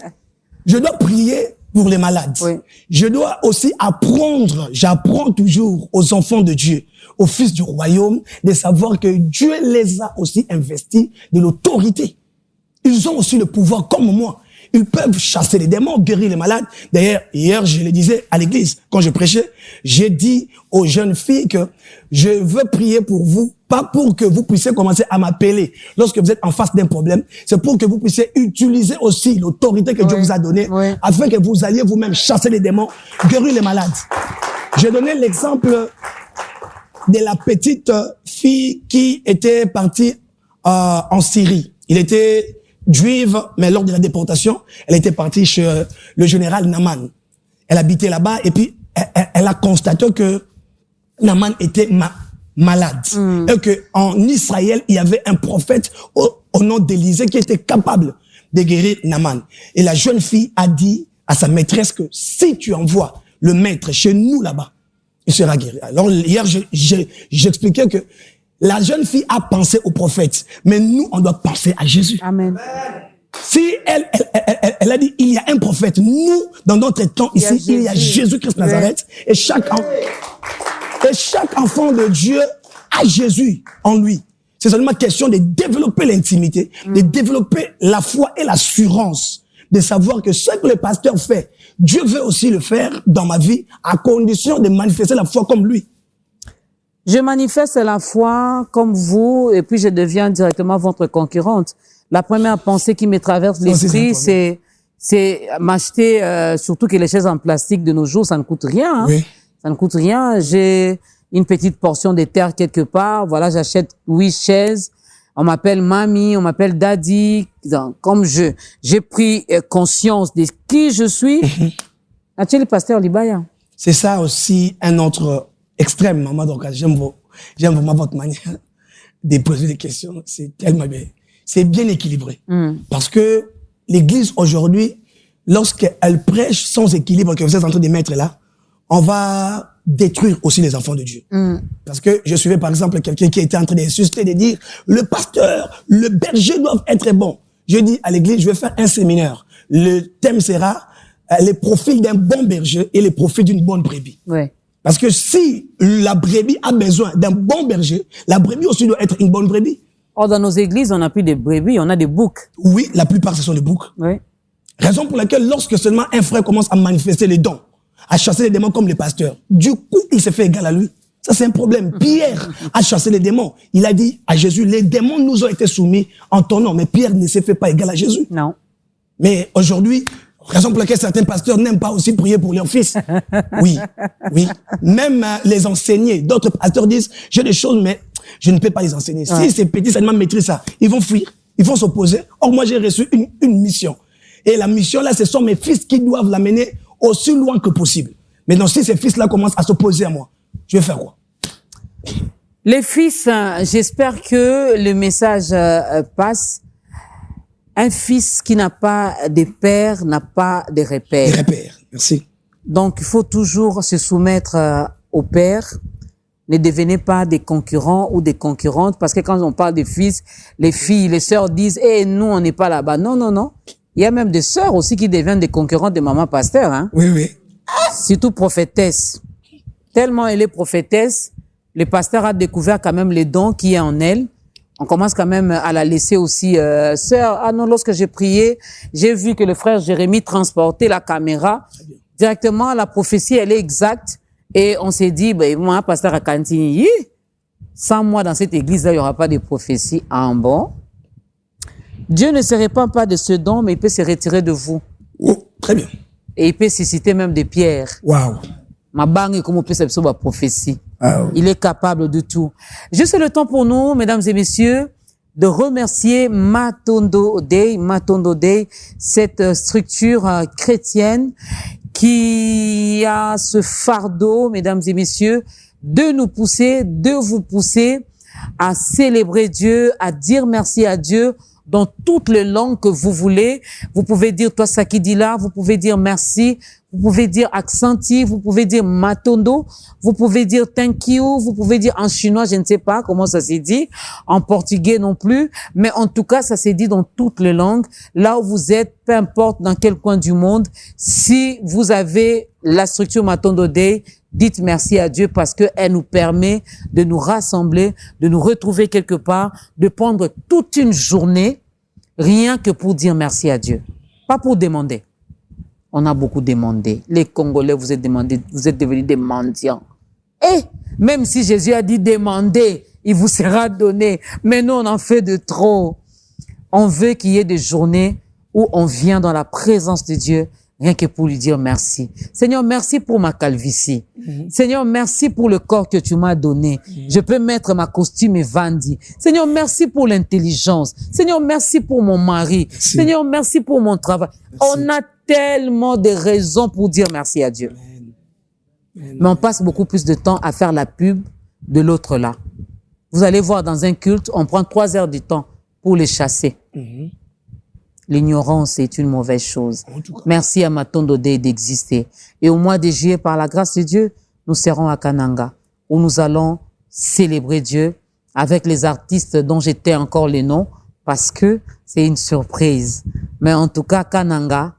je dois prier pour les malades. Oui. Je dois aussi j'apprends toujours aux enfants de Dieu, aux fils du royaume, de savoir que Dieu les a aussi investis de l'autorité. Ils ont aussi le pouvoir comme moi. Ils peuvent chasser les démons, guérir les malades. D'ailleurs, hier, je le disais à l'église, quand je prêchais, j'ai dit aux jeunes filles que je veux prier pour vous, pas pour que vous puissiez commencer à m'appeler lorsque vous êtes en face d'un problème. C'est pour que vous puissiez utiliser aussi l'autorité que Dieu vous a donnée, afin que vous alliez vous-même chasser les démons, guérir les malades. J'ai donné l'exemple de la petite fille qui était partie en Syrie. Il était juive, mais lors de la déportation, elle était partie chez le général Naaman. Elle habitait là-bas et puis elle a constaté que Naaman était malade. Et que en Israël, il y avait un prophète au nom d'Élisée qui était capable de guérir Naaman. Et la jeune fille a dit à sa maîtresse que si tu envoies le maître chez nous là-bas, il sera guéri. Alors hier, j'expliquais que la jeune fille a pensé au prophète, mais nous, on doit penser à Jésus. Amen. Si elle a dit, il y a un prophète, nous, dans notre temps ici, il y a Jésus-Christ Nazareth, et chaque enfant de Dieu a Jésus en lui. C'est seulement question de développer l'intimité, de développer la foi et l'assurance, de savoir que ce que le pasteur fait, Dieu veut aussi le faire dans ma vie, à condition de manifester la foi comme lui. Je manifeste la foi comme vous et puis je deviens directement votre concurrente. La première pensée qui me traverse l'esprit, c'est m'acheter, surtout que les chaises en plastique de nos jours, ça ne coûte rien. Hein. Oui. Ça ne coûte rien. Il une petite portion de terre quelque part. Voilà, j'achète 8 chaises. On m'appelle mamie, on m'appelle daddy. Donc, comme j'ai pris conscience de qui je suis. As-tu le pasteur Libaya? C'est ça aussi un autre extrême, maman. Donc, j'aime vraiment votre manière de poser des questions. C'est tellement bien. C'est bien équilibré. Parce que l'église aujourd'hui, lorsqu'elle prêche sans équilibre que vous êtes en train de mettre là, on va détruire aussi les enfants de Dieu. Parce que je suivais par exemple quelqu'un qui était en train d'insister, de dire, le pasteur, le berger doivent être bons. Je dis à l'église, je vais faire un séminaire. Le thème sera les profils d'un bon berger et les profils d'une bonne brebis. Ouais. Parce que si la brebis a besoin d'un bon berger, la brebis aussi doit être une bonne brebis. Or, dans nos églises, on n'a plus de brebis, on a des boucs. Oui, la plupart, ce sont des boucs. Oui. Raison pour laquelle, lorsque seulement un frère commence à manifester les dons, à chasser les démons comme les pasteurs, du coup, il se fait égal à lui. Ça, c'est un problème. Pierre a chassé les démons. Il a dit à Jésus, les démons nous ont été soumis en ton nom. Mais Pierre ne s'est fait pas égal à Jésus. Non. Mais aujourd'hui, raison pour laquelle certains pasteurs n'aiment pas aussi prier pour leurs fils. Oui, oui. Même les enseigner. D'autres pasteurs disent, j'ai des choses, mais je ne peux pas les enseigner. Si ces petits seulement maîtrisent ça, ils vont fuir, ils vont s'opposer. Or, moi, j'ai reçu une mission. Et la mission, là, ce sont mes fils qui doivent l'amener aussi loin que possible. Maintenant, si ces fils-là commencent à s'opposer à moi, je vais faire quoi? Les fils, j'espère que le message passe. Un fils qui n'a pas de père n'a pas de repère. Des repères, merci. Donc, il faut toujours se soumettre au père. Ne devenez pas des concurrents ou des concurrentes, parce que quand on parle des fils, les filles, les sœurs disent, nous, on n'est pas là-bas. Non, non, non. Il y a même des sœurs aussi qui deviennent des concurrentes de maman pasteur, hein. Oui, oui. Surtout prophétesse. Tellement elle est prophétesse, le pasteur a découvert quand même les dons qu'il y a en elle. On commence quand même à la laisser aussi, sœur. Ah non, lorsque j'ai prié, j'ai vu que le frère Jérémie transportait la caméra. Directement, la prophétie, elle est exacte. Et on s'est dit, moi, pasteur à Cantini, sans moi dans cette église-là, il n'y aura pas de prophétie. Ah bon? Dieu ne se répand pas de ce don, mais il peut se retirer de vous. Oh, très bien. Et il peut susciter même des pierres. Waouh. Ma banque, comment on peut s'absorber la prophétie? Ah oui. Il est capable de tout. Juste le temps pour nous, mesdames et messieurs, de remercier Matondo Day, cette structure chrétienne qui a ce fardeau, mesdames et messieurs, de nous pousser, de vous pousser à célébrer Dieu, à dire merci à Dieu dans toutes les langues que vous voulez. Vous pouvez dire toi Sakidila, vous pouvez dire merci, vous pouvez dire accenti, vous pouvez dire matondo, vous pouvez dire thank you, vous pouvez dire en chinois, je ne sais pas comment ça s'est dit, en portugais non plus, mais en tout cas, ça s'est dit dans toutes les langues. Là où vous êtes, peu importe dans quel coin du monde, si vous avez la structure Matondo Day, dites merci à Dieu parce qu'elle nous permet de nous rassembler, de nous retrouver quelque part, de prendre toute une journée, rien que pour dire merci à Dieu. Pas pour demander. On a beaucoup demandé. Les Congolais, vous êtes devenus des mendiants. Et même si Jésus a dit demandez, il vous sera donné. Mais nous, on en fait de trop. On veut qu'il y ait des journées où on vient dans la présence de Dieu, rien que pour lui dire merci. Seigneur, merci pour ma calvitie. Seigneur, merci pour le corps que tu m'as donné. Je peux mettre ma costume et vandi. Seigneur, merci pour l'intelligence. Seigneur, merci pour mon mari. Merci. Seigneur, merci pour mon travail. Merci. On a tellement de raisons pour dire merci à Dieu. Mais on passe beaucoup plus de temps à faire la pub de l'autre là. Vous allez voir dans un culte, on prend 3 heures du temps pour les chasser. L'ignorance est une mauvaise chose. En tout cas. Merci à Matondo Day d'exister. Et au mois de juillet, par la grâce de Dieu, nous serons à Kananga, où nous allons célébrer Dieu avec les artistes dont j'étais encore les noms, parce que c'est une surprise. Mais en tout cas, Kananga,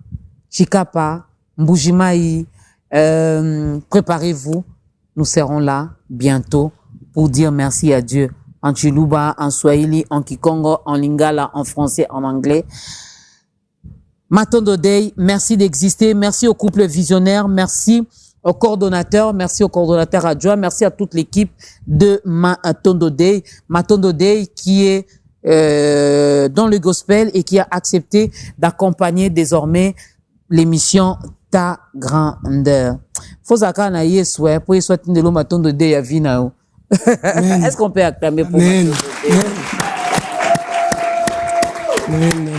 Chikapa, Mbujimaï, préparez-vous. Nous serons là bientôt pour dire merci à Dieu. En Chiluba, en Swahili, en Kikongo, en Lingala, en français, en anglais. Matondo Day, merci d'exister. Merci au couple visionnaire. Merci au coordonnateur. Merci au coordonnateur adjoint. Merci à toute l'équipe de Matondo Day. Matondo Day qui est dans le gospel et qui a accepté d'accompagner désormais l'émission Ta Grandeur. Faut zaka na yesu pour yesu atindelo matondo de ya vie na yo. Est-ce qu'on peut acclamer pour Amen. Amen.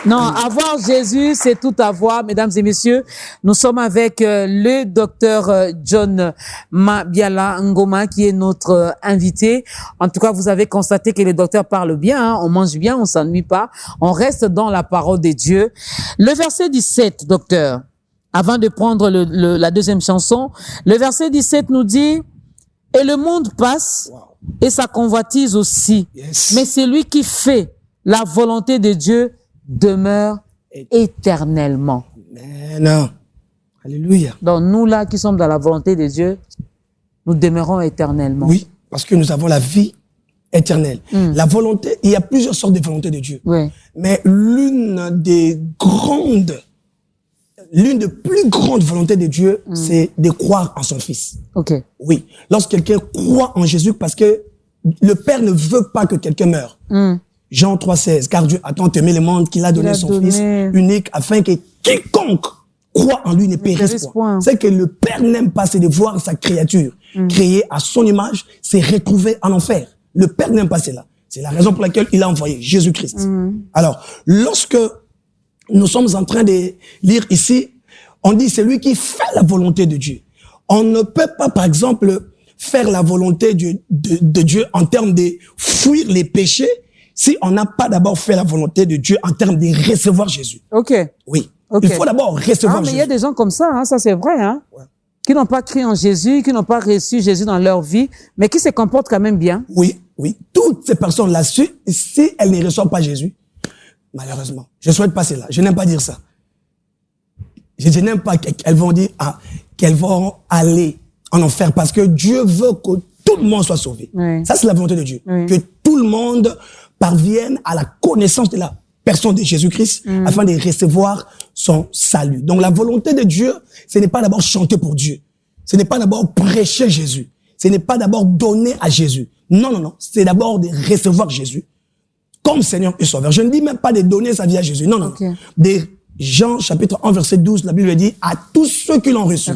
Non, avoir Jésus, c'est tout avoir, mesdames et messieurs. Nous sommes avec le docteur John Mabiala Ngoma, qui est notre invité. En tout cas, vous avez constaté que le docteur parle bien, hein, on mange bien, on s'ennuie pas, on reste dans la parole de Dieu. Le verset 17, docteur, avant de prendre la deuxième chanson, le verset 17 nous dit « Et le monde passe, et sa convoitise aussi, Yes. mais c'est lui qui fait la volonté de Dieu demeure éternellement. » Amen. Alléluia. Donc nous là qui sommes dans la volonté de Dieu, nous demeurons éternellement. Oui, parce que nous avons la vie éternelle. La volonté, il y a plusieurs sortes de volontés de Dieu. Oui. Mais l'une des plus grandes volontés de Dieu, c'est de croire en son Fils. Ok. Oui. Lorsque quelqu'un croit en Jésus, parce que le Père ne veut pas que quelqu'un meure. Jean 3,16, car Dieu a tant aimé le monde qu'il a donné son Fils unique afin que quiconque croit en lui ne périsse point. C'est que le Père n'aime pas, c'est de voir sa créature créée à son image, c'est retrouver en enfer. Le Père n'aime pas cela. C'est la raison pour laquelle il a envoyé Jésus-Christ. Alors, lorsque nous sommes en train de lire ici, on dit c'est lui qui fait la volonté de Dieu. On ne peut pas, par exemple, faire la volonté de Dieu en termes de fuir les péchés si on n'a pas d'abord fait la volonté de Dieu en termes de recevoir Jésus. Ok. Oui. Okay. Il faut d'abord recevoir mais Jésus. il y a des gens comme ça, hein, ça c'est vrai, hein, qui n'ont pas cru en Jésus, qui n'ont pas reçu Jésus dans leur vie, mais qui se comportent quand même bien. Oui, oui. Toutes ces personnes-là, si elles ne reçoivent pas Jésus, malheureusement, je souhaite pas cela. Je n'aime pas dire ça. Je n'aime pas qu'elles vont dire qu'elles vont aller en enfer parce que Dieu veut que tout le monde soit sauvé. Oui. Ça, c'est la volonté de Dieu. Oui. Que tout le monde parvienne à la connaissance de la personne de Jésus-Christ afin de recevoir son salut. Donc, la volonté de Dieu, ce n'est pas d'abord chanter pour Dieu. Ce n'est pas d'abord prêcher Jésus. Ce n'est pas d'abord donner à Jésus. Non, non, non. C'est d'abord de recevoir Jésus comme Seigneur et Sauveur. Je ne dis même pas de donner sa vie à Jésus. Non, non, non. Des Jean chapitre 1 verset 12, la Bible dit à tous ceux qui l'ont reçu,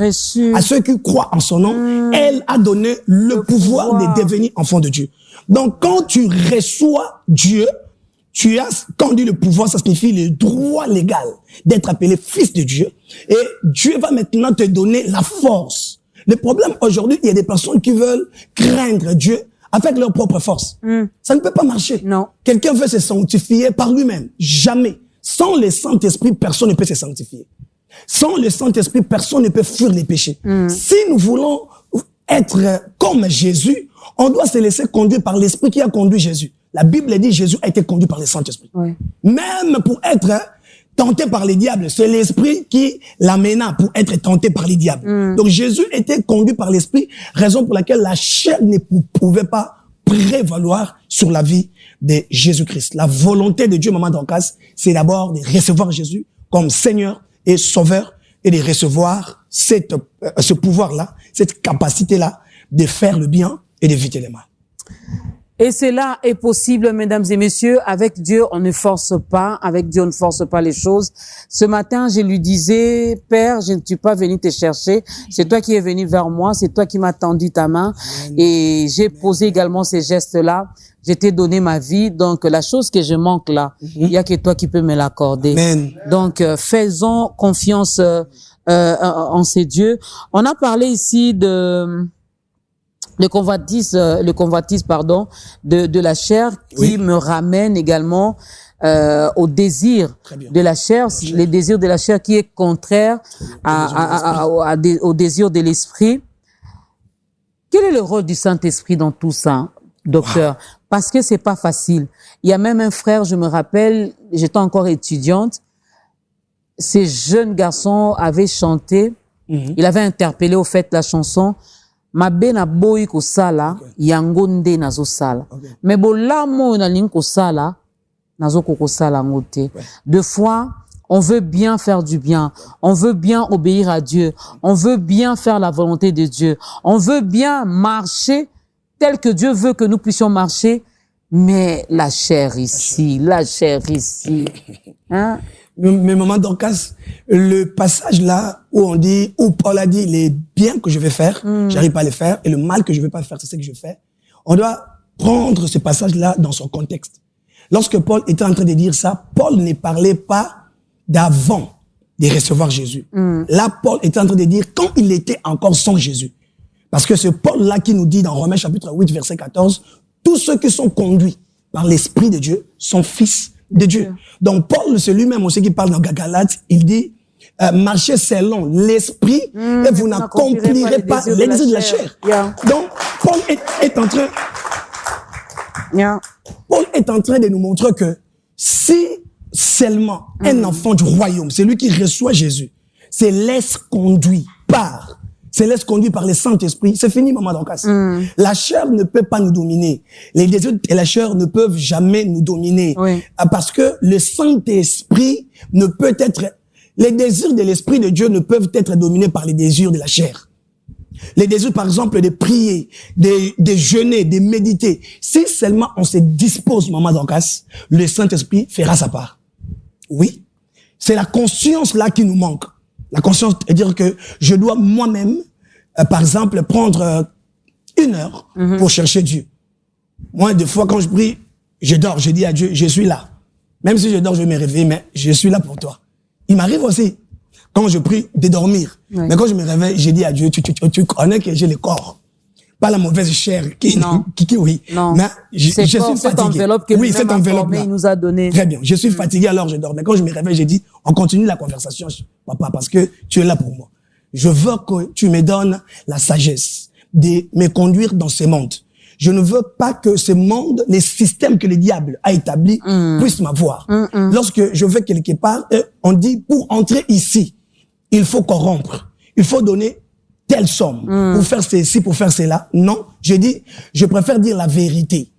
à ceux qui croient en son nom, elle a donné le pouvoir de devenir enfant de Dieu. Donc quand tu reçois Dieu, tu as, quand on dit le pouvoir, ça signifie le droit légal d'être appelé fils de Dieu. Et Dieu va maintenant te donner la force. Le problème aujourd'hui, il y a des personnes qui veulent craindre Dieu avec leur propre force. Ça ne peut pas marcher. Non. Quelqu'un veut se sanctifier par lui-même. Jamais. Sans le Saint-Esprit, personne ne peut se sanctifier. Sans le Saint-Esprit, personne ne peut fuir les péchés. Si nous voulons être comme Jésus, on doit se laisser conduire par l'Esprit qui a conduit Jésus. La Bible dit Jésus a été conduit par le Saint-Esprit. Oui. Même pour être tenté par les diables, c'est l'Esprit qui l'amena pour être tenté par les diables. Donc Jésus était conduit par l'Esprit, raison pour laquelle la chair ne pouvait pas prévaloir sur la vie de Jésus-Christ. La volonté de Dieu, Maman Dorcas, c'est d'abord de recevoir Jésus comme Seigneur et Sauveur et de recevoir ce pouvoir-là, cette capacité-là de faire le bien et d'éviter le mal. Et cela est possible, mesdames et messieurs. Avec Dieu, on ne force pas. Avec Dieu, on ne force pas les choses. Ce matin, je lui disais, Père, je ne suis pas venu te chercher. C'est toi qui es venu vers moi. C'est toi qui m'as tendu ta main. Et j'ai posé également ces gestes-là. Je t'ai donné ma vie. Donc, la chose que je manque là, il y a que toi qui peux me l'accorder. Amen. Donc, faisons confiance en ces dieux. On a parlé ici le convoitise de la chair qui me ramène également au désir de la chair, les désirs de la chair qui est contraire au désir de l'esprit. Quel est le rôle du Saint-Esprit dans tout ça, docteur? Parce que c'est pas facile. Il y a même un frère, je me rappelle, j'étais encore étudiante, ces jeunes garçons avaient chanté, il avait interpellé au fait la chanson mabe na boyi ko sala yango nde nazo sala mais bolamo na ling ko sala nazo ko sala ngote. Deux fois on veut bien faire du bien, on veut bien obéir à Dieu, on veut bien faire la volonté de Dieu, on veut bien marcher tel que Dieu veut que nous puissions marcher, Mais la chair ici. Hein? Mais maman Dorcas, le passage là où Paul a dit les biens que je vais faire, j'arrive pas à les faire, et le mal que je vais pas faire, c'est ce que je fais. On doit prendre ce passage là dans son contexte. Lorsque Paul était en train de dire ça, Paul ne parlait pas d'avant de recevoir Jésus. Là, Paul était en train de dire quand il était encore sans Jésus. Parce que c'est Paul là qui nous dit dans Romains chapitre 8, verset 14, tous ceux qui sont conduits par l'Esprit de Dieu sont fils de Dieu. Donc Paul, c'est lui-même aussi qui parle dans Galates, il dit marchez selon l'Esprit et vous n'accomplirez pas les désirs de la chair. Donc Paul est en train Paul est en train de nous montrer que si seulement un enfant du royaume, c'est lui qui reçoit Jésus, se laisse conduire par le Saint-Esprit, c'est fini, maman Dorcas. La chair ne peut pas nous dominer. Les désirs et la chair ne peuvent jamais nous dominer. Oui. Parce que le Saint-Esprit ne peut être, les désirs de l'Esprit de Dieu ne peuvent être dominés par les désirs de la chair. Les désirs, par exemple, de prier, de jeûner, de méditer. Si seulement on se dispose, maman Dorcas, le Saint-Esprit fera sa part. Oui. C'est la conscience là qui nous manque. La conscience, c'est-à-dire que je dois moi-même, par exemple, prendre 1 heure pour chercher Dieu. Moi, des fois, quand je prie, je dors, je dis à Dieu, je suis là. Même si je dors, je vais me réveiller, mais je suis là pour toi. Il m'arrive aussi, quand je prie, de dormir. Oui. Mais quand je me réveille, je dis à Dieu, tu connais que j'ai le corps. Pas la mauvaise chair oui. Non. Mais je suis fatigué. Cette enveloppe que cette enveloppe-là. il nous a donné. Très bien. Je suis fatigué, alors je dors. Mais quand je me réveille, je dis, on continue la conversation, papa, parce que tu es là pour moi. Je veux que tu me donnes la sagesse de me conduire dans ce monde. Je ne veux pas que ce monde, les systèmes que le diable a établis, puissent m'avoir. Lorsque je vais quelque part, on dit, pour entrer ici, il faut corrompre. Il faut donner telle somme pour faire ceci, pour faire cela. Non, je dis, je préfère dire la vérité.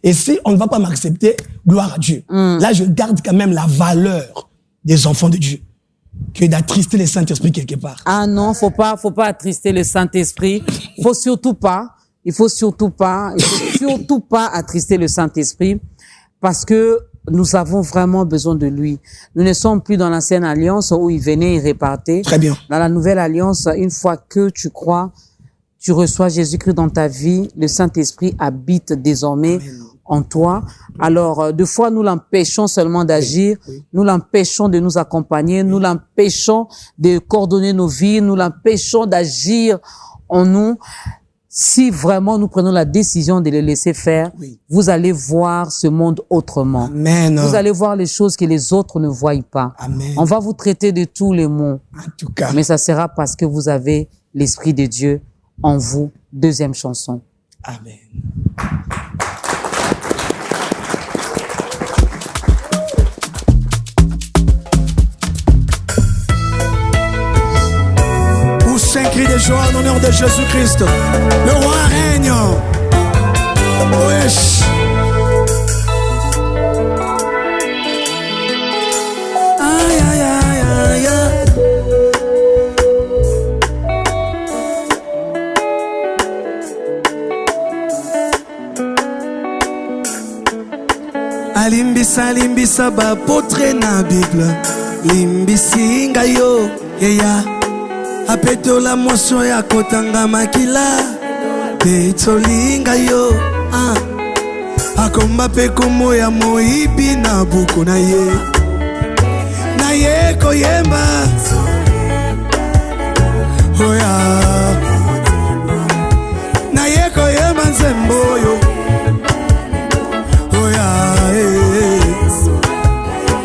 Et si on ne va pas m'accepter, gloire à Dieu. Là, je garde quand même la valeur des enfants de Dieu que d'attrister le Saint-Esprit quelque part. Ah non, faut pas attrister le Saint-Esprit. Il faut surtout pas attrister le Saint-Esprit parce que nous avons vraiment besoin de lui. Nous ne sommes plus dans l'ancienne alliance où il venait, il répartait. Très bien. Dans la nouvelle alliance, une fois que tu crois, tu reçois Jésus-Christ dans ta vie, le Saint-Esprit habite désormais en toi. Alors, deux fois, nous l'empêchons seulement d'agir, nous l'empêchons de nous accompagner, nous l'empêchons de coordonner nos vies, nous l'empêchons d'agir en nous. Si vraiment nous prenons la décision de le laisser faire, vous allez voir ce monde autrement. Amen. Vous allez voir les choses que les autres ne voient pas. Amen. On va vous traiter de tous les mots. En tout cas. Mais ça sera parce que vous avez l'Esprit de Dieu en vous. Deuxième chanson. Amen. Un cri de joie en l'honneur de Jésus-Christ. Le roi règne. Wesh. Aïe, aïe, aïe, aïe, aïe. Alimbisa bapotre na Bible. Limbisi ngayo, yeya. Apetola moso ya kotanga makila Petolinga yo Akomba pe komo ya moibi na buku na ye koyemba Oya Na ye koyemba nzembo yo Oya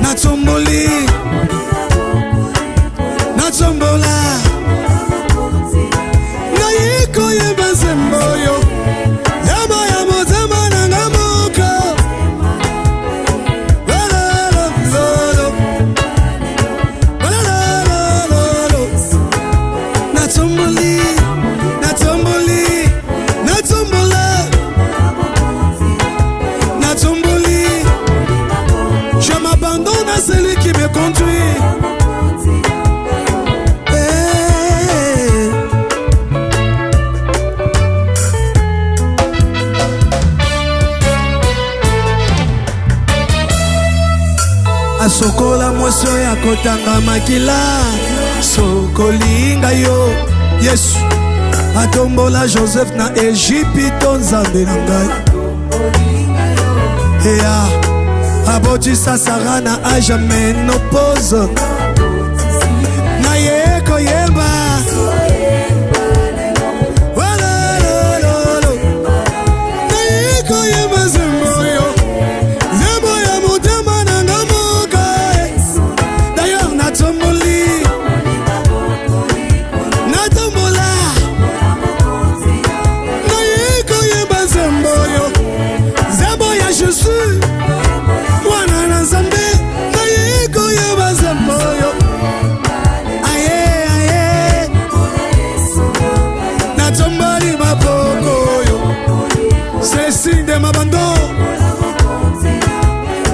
Na tombola asokola mwasi oyo akotanga makila sokolinga yo Yesu atombola Joseph na Egypte nzambe na ngai ea abotisa Sara na age ya ménopause naye koyemba naye koyemba nzembo yo nzembo ya motema na nga moka d'ailleurs natomboli natombola naye koyemba nzembo yo nzembo ya Jésus mwana na Nzambe naye koyemba nzembo yo aye aye natomboli maboko yo c'est signe de mabando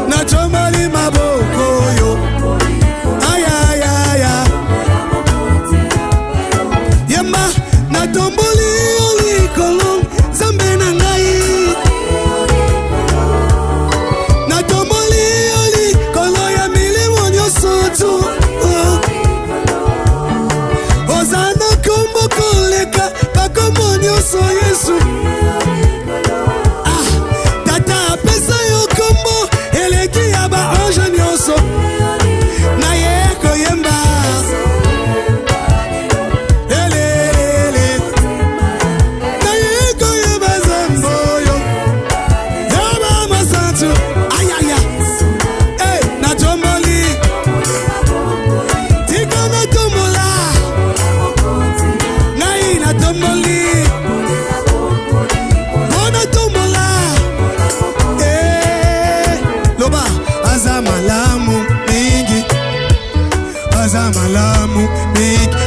natomboli maboko yo aye aye aye yemba natomboli yo likolo Nzambe na ngai natomboli yo likolo ya milimo nyonso tu oza na kombo koleka bakombo nyonso Yesu tata apesa yo kombo eleki ya baange nyonso naye koyemba elele naye koyemba nzembo yo yaba masantu ayaya natomboli tika natombola ngai natomboli natombola loba aza malamu mingi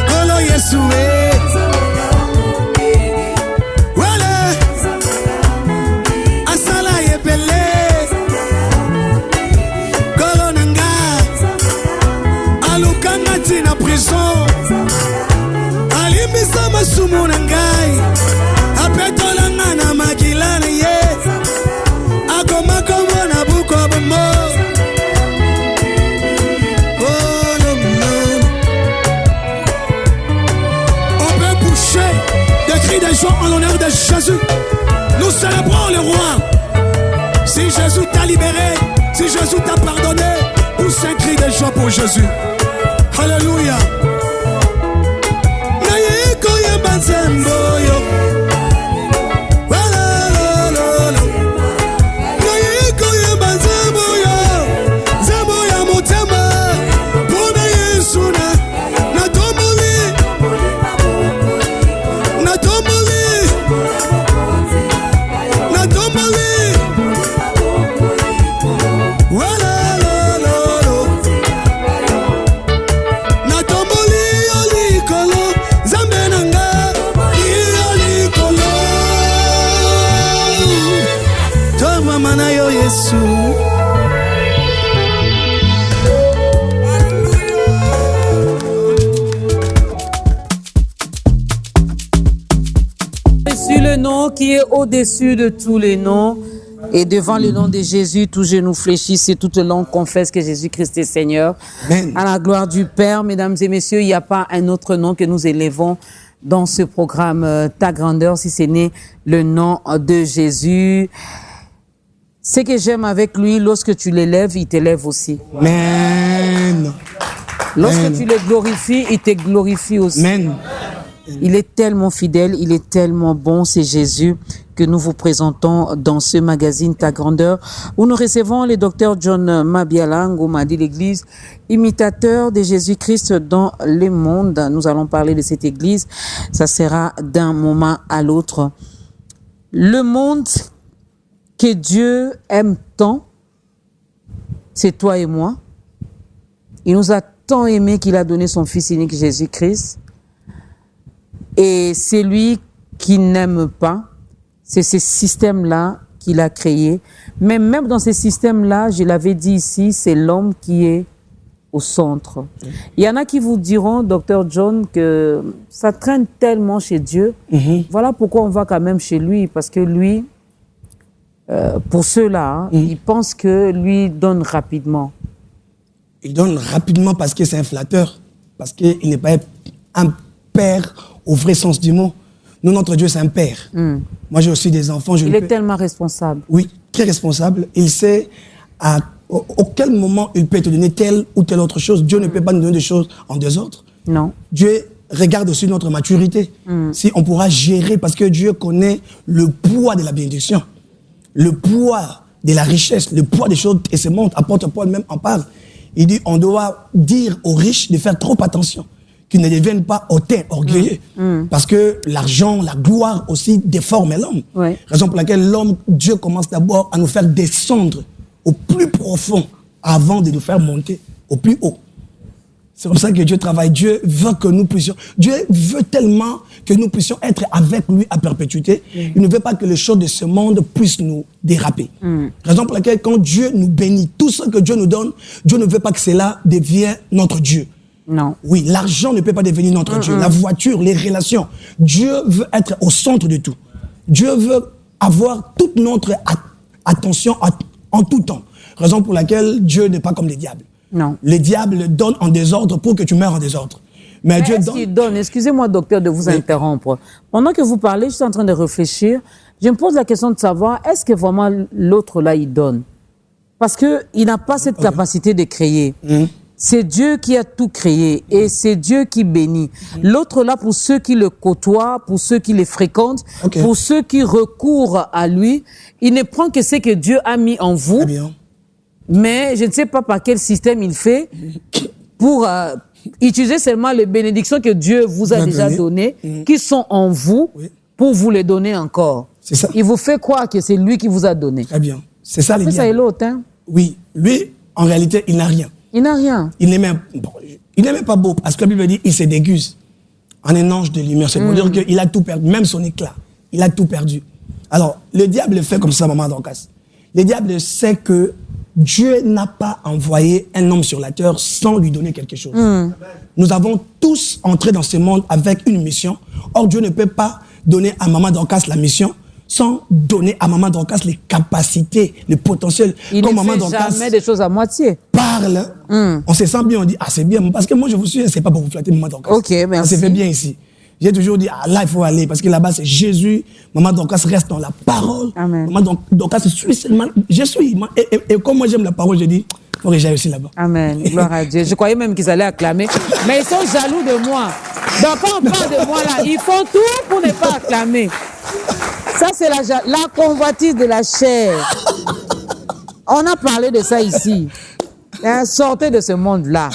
kolo Yesu wele asala yepele kolo nanga alukanga tina prison alimbisa masumu na ngai apetolanga na makila na ye akomakombo na buko bomo on peut pousser des cris de joie en l'honneur de Jésus. Nous célébrons le roi. Si Jésus t'a libéré, si Jésus t'a pardonné, pousse un cri de joie pour Jésus. Alléluia. Naye koyemba nzembo yo. Naye koyemba nzembo yo. Nzembo ya motema. Mpona Yesu natomboli. Natomboli. Natomboli. natomboli yo likolo Nzambe na nga yo likolo to mama na yo Yesu Sur le nom qui est au-dessus de tous les noms, et devant le nom de Jésus, tout genou fléchisse et toute langue confesse que Jésus-Christ est Seigneur. Amen. À la gloire du Père, mesdames et messieurs, il n'y a pas un autre nom que nous élevons dans ce programme Ta Grandeur, si ce n'est le nom de Jésus. Ce que j'aime avec lui, lorsque tu l'élèves, il t'élève aussi. Amen. Lorsque Amen. tu le glorifies, il te glorifie aussi. Amen. Il est tellement fidèle, il est tellement bon, c'est Jésus que nous vous présentons dans ce magazine Ta Grandeur, où nous recevons le docteur John Mabiala Ngoma de l'Église, imitateur de Jésus-Christ dans le monde. Nous allons parler de cette Église, ça sera d'un moment à l'autre. Le monde que Dieu aime tant, c'est toi et moi. Il nous a tant aimé qu'il a donné son Fils unique Jésus-Christ. Et c'est lui qui n'aime pas, c'est ce système-là qu'il a créé. Mais même dans ces systèmes-là, je l'avais dit ici, c'est l'homme qui est au centre. Il y en a qui vous diront, Dr John, que ça traîne tellement chez Dieu. Voilà pourquoi on va quand même chez lui, parce que lui, pour ceux-là, ils pensent que lui donne rapidement. Il donne rapidement parce que c'est un flatteur, parce qu'il n'est pas un père au vrai sens du mot. Nous, notre Dieu, c'est un père. Moi, j'ai aussi des enfants. Il est tellement responsable. Oui, très responsable. Il sait à quel moment il peut te donner telle ou telle autre chose. Dieu ne peut pas nous donner des choses en désordre. Non. Dieu regarde aussi notre maturité. Si on pourra gérer, parce que Dieu connaît le poids de la bénédiction, le poids de la richesse, le poids des choses, et ce monde, apôtre Paul même en parle. Il dit, on doit dire aux riches de faire trop attention, qu'ils ne deviennent pas hautains, orgueilleux. Parce que l'argent, la gloire aussi déforme l'homme. Oui. Raison pour laquelle Dieu commence d'abord à nous faire descendre au plus profond avant de nous faire monter au plus haut. C'est comme ça que Dieu travaille. Dieu veut que nous puissions... Dieu veut tellement que nous puissions être avec lui à perpétuité. Il ne veut pas que les choses de ce monde puissent nous déraper. Raison pour laquelle quand Dieu nous bénit, tout ce que Dieu nous donne, Dieu ne veut pas que cela devienne notre Dieu. Non. Oui, l'argent ne peut pas devenir notre Dieu. La voiture, les relations. Dieu veut être au centre de tout. Dieu veut avoir toute notre attention en tout temps. Raison pour laquelle Dieu n'est pas comme les diables. Non. Les diables donnent en désordre pour que tu meurs en désordre. Mais Dieu donne... Excusez-moi, docteur, de vous interrompre. Pendant que vous parlez, je suis en train de réfléchir. Je me pose la question de savoir, est-ce que vraiment l'autre là, il donne? Parce qu'il n'a pas cette capacité de créer. C'est Dieu qui a tout créé et c'est Dieu qui bénit. L'autre là, pour ceux qui le côtoient, pour ceux qui les fréquentent, pour ceux qui recourent à lui, il ne prend que ce que Dieu a mis en vous. Très bien. Mais je ne sais pas par quel système il fait pour utiliser seulement les bénédictions que Dieu vous a déjà données, qui sont en vous, pour vous les donner encore. C'est ça. Il vous fait croire que c'est lui qui vous a donné. Très bien. C'est ça les diables. Ça est l'autre, hein? Oui. Lui, en réalité, il n'a rien. Il n'a rien. Il n'est même pas beau. Parce que la Bible dit, il se déguise en un ange de lumière. C'est pour dire qu'il a tout perdu, même son éclat. Il a tout perdu. Alors, le diable fait comme ça, maman Dorcas. Le diable sait que Dieu n'a pas envoyé un homme sur la terre sans lui donner quelque chose. Nous avons tous entré dans ce monde avec une mission. Or, Dieu ne peut pas donner à maman Dorcas la mission sans donner à maman Dorcas les capacités, le potentiel. Il ne fait jamais des choses à moitié. Parle, on se sent bien, on dit, ah c'est bien, parce que moi je vous suis, c'est pas pour vous flatter maman Dorcas. Ok, merci. Ça se fait bien ici. J'ai toujours dit, ah là il faut aller, parce que là-bas c'est Jésus, maman Dorcas reste dans la parole. Amen. Maman Dorcas suit seulement, je suis, et comme moi j'aime la parole, je dis, il faut que j'aille aussi là-bas. Amen, gloire à Dieu. Je croyais même qu'ils allaient acclamer, mais ils sont jaloux de moi. Donc quand on parle de moi là, ils font tout pour ne pas acclamer. Ça, c'est la convoitise de la chair. On a parlé de ça ici. Hein, sortez de ce monde-là.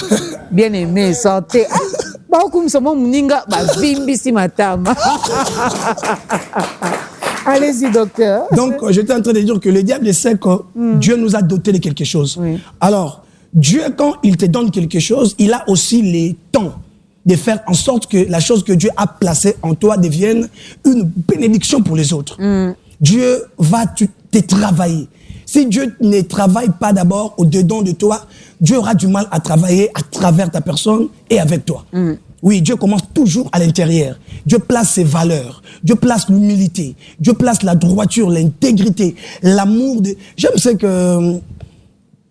Bien-aimé, sortez. Allez-y, docteur. Donc, j'étais en train de dire que le diable sait que Dieu nous a dotés de quelque chose. Oui. Alors, Dieu, quand il te donne quelque chose, il a aussi les temps de faire en sorte que la chose que Dieu a placée en toi devienne une bénédiction pour les autres. Dieu va te travailler. Si Dieu ne travaille pas d'abord au-dedans de toi, Dieu aura du mal à travailler à travers ta personne et avec toi. Oui, Dieu commence toujours à l'intérieur. Dieu place ses valeurs. Dieu place l'humilité. Dieu place la droiture, l'intégrité, l'amour. J'aime ce que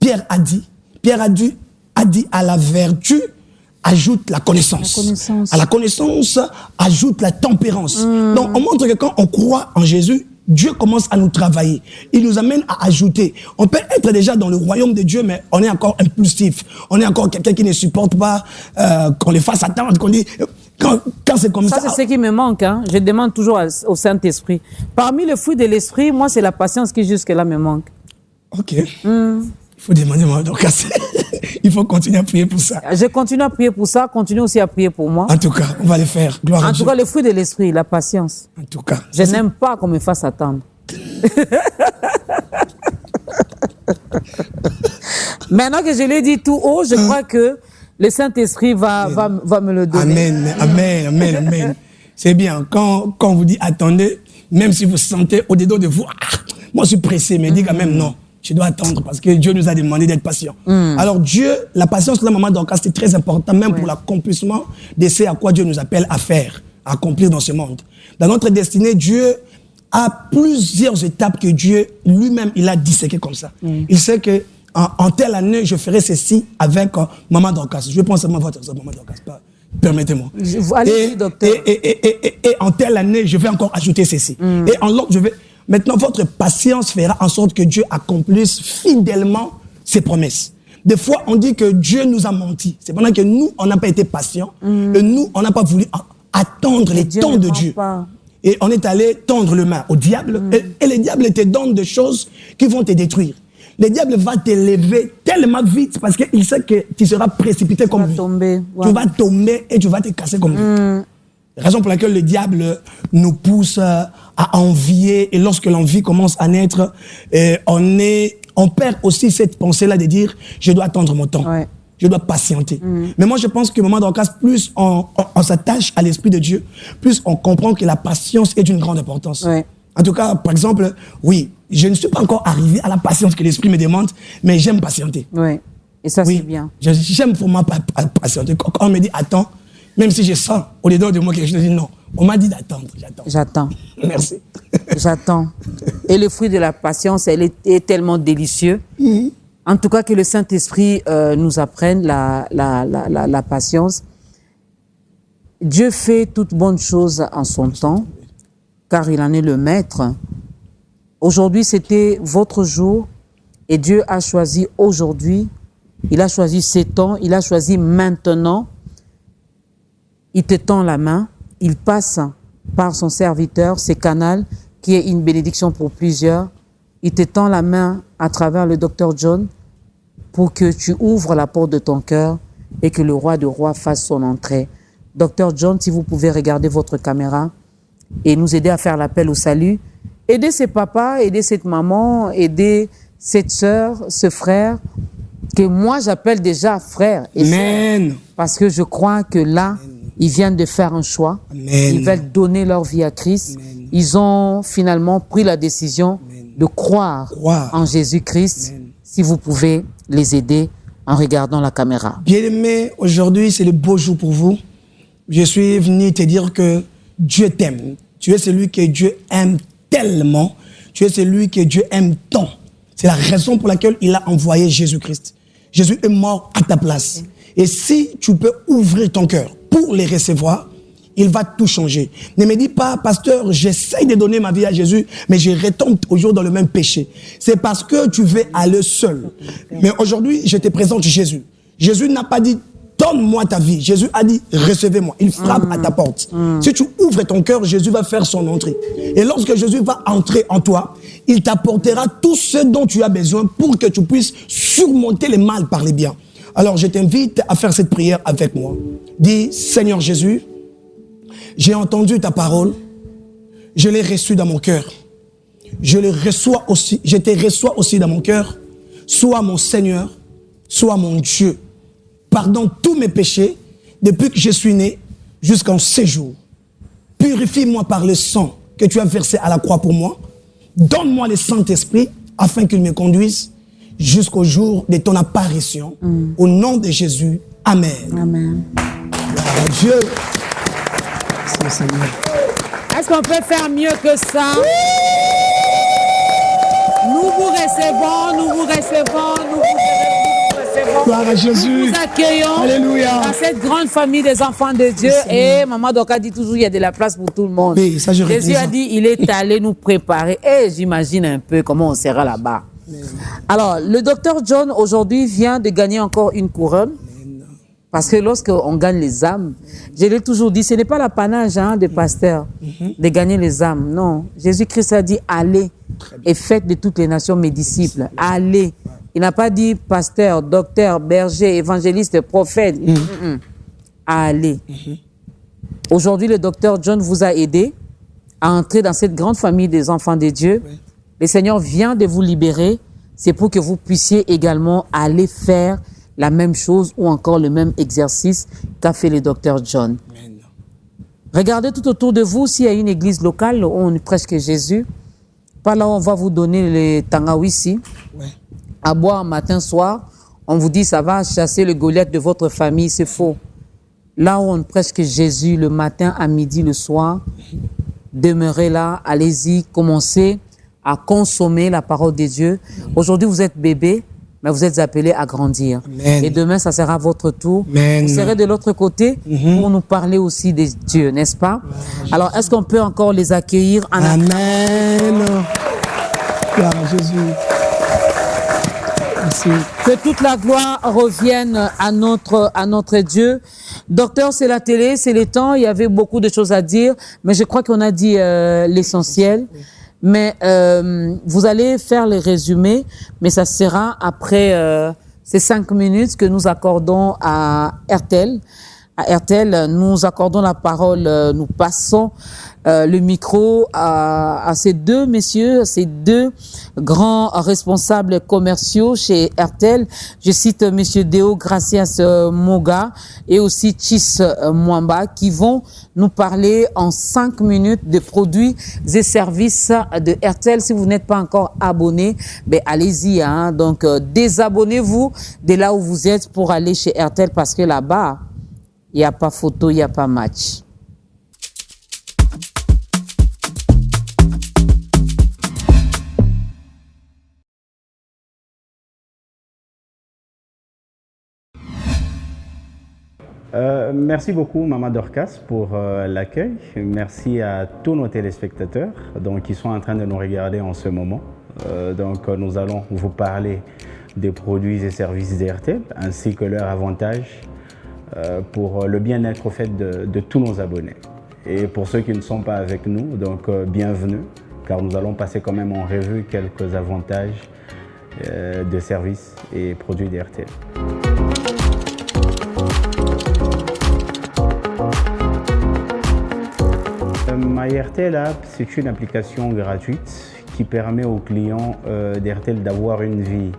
Pierre a dit. Pierre a dit à la vertu, ajoute la connaissance. À la connaissance, ajoute la tempérance. Donc, on montre que quand on croit en Jésus, Dieu commence à nous travailler. Il nous amène à ajouter. On peut être déjà dans le royaume de Dieu, mais on est encore impulsif. On est encore quelqu'un qui ne supporte pas qu'on les fasse attendre, qu'on dit... Quand c'est comme ça... Ça, c'est ce qui me manque. Hein. Je demande toujours au Saint-Esprit. Parmi les fruits de l'Esprit, moi, c'est la patience qui jusque-là me manque. Ok. Il faut demander à Dorcas. Il faut continuer à prier pour ça. Je continue à prier pour ça, continue aussi à prier pour moi. En tout cas, on va le faire. Gloire à Dieu. En tout cas, le fruit de l'Esprit, la patience. En tout cas. Je n'aime pas qu'on me fasse attendre. Maintenant que je l'ai dit tout haut, je crois que le Saint-Esprit va me le donner. Amen. C'est bien. Quand on vous dit attendez, même si vous sentez au-dedans de vous, moi je suis pressé, mais dis quand même non. Je dois attendre parce que Dieu nous a demandé d'être patient. Alors Dieu, la patience de la maman Dorcas, c'est très important, même pour l'accomplissement de ce à quoi Dieu nous appelle à faire, à accomplir dans ce monde. Dans notre destinée, Dieu a plusieurs étapes que Dieu lui-même, il a disséquées comme ça. Il sait que en telle année, je ferai ceci avec Maman Dorcas. Je pense à votre Maman Dorcas. Permettez-moi. Allez-y, docteur. Et en telle année, je vais encore ajouter ceci. Et en l'autre, je vais... Maintenant, votre patience fera en sorte que Dieu accomplisse fidèlement ses promesses. Des fois, on dit que Dieu nous a menti. C'est pendant que nous, on n'a pas été patients. Et nous, on n'a pas voulu attendre les temps de Dieu. Et on est allé tendre le main au diable. Et le diable te donne des choses qui vont te détruire. Le diable va t'élever tellement vite parce qu'il sait que tu seras précipité comme lui. Tu vas tomber et tu vas te casser comme lui. Raison pour laquelle le diable nous pousse à envier. Et lorsque l'envie commence à naître, on perd aussi cette pensée-là de dire « je dois attendre mon temps, je dois patienter ». Mais moi, je pense que Maman Dorcas, plus on s'attache à l'Esprit de Dieu, plus on comprend que la patience est d'une grande importance. En tout cas, par exemple, oui, je ne suis pas encore arrivé à la patience que l'Esprit me demande, mais j'aime patienter. Oui, et ça, c'est bien. J'aime pour moi patienter. Quand on me dit « attends », même si je sens au-dedans de moi quelque chose, je dis non. On m'a dit d'attendre, j'attends. Merci. J'attends. Et le fruit de la patience, elle est tellement délicieux. En tout cas, que le Saint-Esprit nous apprenne la patience. Dieu fait toute bonne chose en son temps, car il en est le maître. Aujourd'hui, c'était votre jour, et Dieu a choisi aujourd'hui, il a choisi ces temps, il a choisi maintenant. Il te tend la main, il passe par son serviteur, ses canaux, qui est une bénédiction pour plusieurs. Il te tend la main à travers le Dr John pour que tu ouvres la porte de ton cœur et que le roi des rois fasse son entrée. Dr John, si vous pouvez regarder votre caméra et nous aider à faire l'appel au salut, aidez ces papas, aidez cette maman, aidez cette sœur, ce frère, que moi j'appelle déjà frère et sœur, parce que je crois que là, ils viennent de faire un choix. Ils veulent donner leur vie à Christ. Ils ont finalement pris la décision de croire en Jésus-Christ. Si vous pouvez les aider en regardant la caméra. Bien-aimé, aujourd'hui, c'est le beau jour pour vous. Je suis venu te dire que Dieu t'aime. Tu es celui que Dieu aime tellement. Tu es celui que Dieu aime tant. C'est la raison pour laquelle il a envoyé Jésus-Christ. Jésus est mort à ta place. Et si tu peux ouvrir ton cœur pour les recevoir, il va tout changer. Ne me dis pas, pasteur, j'essaye de donner ma vie à Jésus, mais je retombe toujours dans le même péché. C'est parce que tu veux aller seul. Mais aujourd'hui, je te présente Jésus. Jésus n'a pas dit, donne-moi ta vie. Jésus a dit, recevez-moi. Il frappe à ta porte. Si tu ouvres ton cœur, Jésus va faire son entrée. Et lorsque Jésus va entrer en toi, il t'apportera tout ce dont tu as besoin pour que tu puisses surmonter le mal par les biens. Alors, je t'invite à faire cette prière avec moi. Dis, Seigneur Jésus, j'ai entendu ta parole, je l'ai reçue dans mon cœur. Je te reçois aussi dans mon cœur. Sois mon Seigneur, sois mon Dieu. Pardonne tous mes péchés depuis que je suis né jusqu'en ce jour. Purifie-moi par le sang que tu as versé à la croix pour moi. Donne-moi le Saint-Esprit afin qu'il me conduise jusqu'au jour de ton apparition. Au nom de Jésus. Amen. Amen. Gloire à Dieu. Merci, Seigneur. Est-ce qu'on peut faire mieux que ça? Nous vous recevons, nous vous recevons, nous vous recevons. Gloire à Jésus. Nous vous accueillons. Alléluia. Dans cette grande famille des enfants de Dieu. Et Maman Dorcas dit toujours, il y a de la place pour tout le monde. Oui, ça, je Jésus a dit, il est allé nous préparer. Et j'imagine un peu comment on sera là-bas. Alors, le docteur John, aujourd'hui, vient de gagner encore une couronne. Parce que lorsqu'on gagne les âmes, je l'ai toujours dit, ce n'est pas l'apanage des pasteurs de gagner les âmes. Non, Jésus-Christ a dit, allez et faites de toutes les nations mes disciples. Allez. Il n'a pas dit pasteur, docteur, berger, évangéliste, prophète. Allez. Aujourd'hui, le docteur John vous a aidé à entrer dans cette grande famille des enfants de Dieu. Le Seigneur vient de vous libérer. C'est pour que vous puissiez également aller faire la même chose ou encore le même exercice qu'a fait le docteur John. Amen. Regardez tout autour de vous s'il y a une église locale où on prêche que Jésus. Par là, on va vous donner les tangawisi à boire matin, soir. On vous dit, ça va chasser le Goliath de votre famille. C'est faux. Là où on prêche que Jésus, le matin, à midi, le soir, demeurez là, allez-y, commencez à consommer la parole de Dieu. Aujourd'hui, vous êtes bébé. mais vous êtes appelés à grandir. Amen. Et demain, ça sera votre tour. Amen. Vous serez de l'autre côté pour nous parler aussi des dieux, n'est-ce pas? Alors, est-ce qu'on peut encore les accueillir en Amen. Gloire à Jésus. Merci. Que toute la gloire revienne à notre Dieu. Docteur, c'est la télé, c'est les temps. Il y avait beaucoup de choses à dire, mais je crois qu'on a dit l'essentiel. Mais vous allez faire les résumés, mais ça sera après ces 5 minutes que nous accordons à RTL. À RTL, nous accordons la parole, nous passons le micro à ces deux messieurs, ces deux grands responsables commerciaux chez RTL. Je cite monsieur Deo Gracias Moga et aussi Chis Mwamba qui vont nous parler en 5 minutes de produits et services de RTL. Si vous n'êtes pas encore abonné, ben allez-y, hein. Donc désabonnez-vous de là où vous êtes pour aller chez RTL parce que là-bas, il n'y a pas photo, il n'y a pas match. Merci beaucoup, Maman Dorcas, pour l'accueil. Merci à tous nos téléspectateurs qui sont en train de nous regarder en ce moment. Nous allons vous parler des produits et services d'RTL ainsi que leurs avantages pour le bien-être de tous nos abonnés. Et pour ceux qui ne sont pas avec nous, bienvenue, car nous allons passer quand même en revue quelques avantages de services et produits d'RTL. MyRTL App, c'est une application gratuite qui permet aux clients d'RTL d'avoir une vie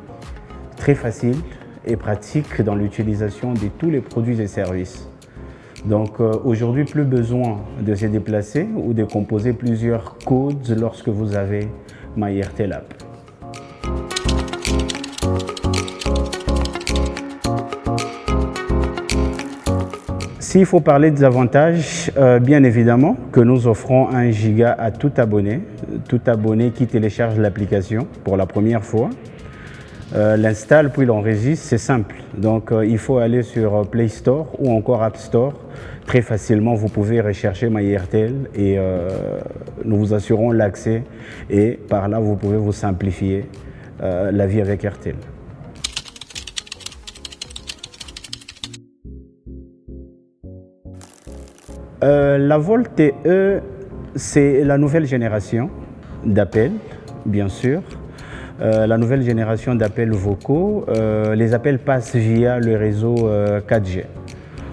très facile et pratique dans l'utilisation de tous les produits et services. Donc aujourd'hui, plus besoin de se déplacer ou de composer plusieurs codes lorsque vous avez MyRTL App. S'il faut parler des avantages, bien évidemment que nous offrons 1 giga à tout abonné qui télécharge l'application pour la première fois. L'installe puis l'enregistre, c'est simple. Donc il faut aller sur Play Store ou encore App Store. Très facilement, vous pouvez rechercher MyRTL et nous vous assurons l'accès et par là, vous pouvez vous simplifier la vie avec RTL. La Volt TE, c'est la nouvelle génération d'appels, bien sûr. La nouvelle génération d'appels vocaux. Les appels passent via le réseau 4G.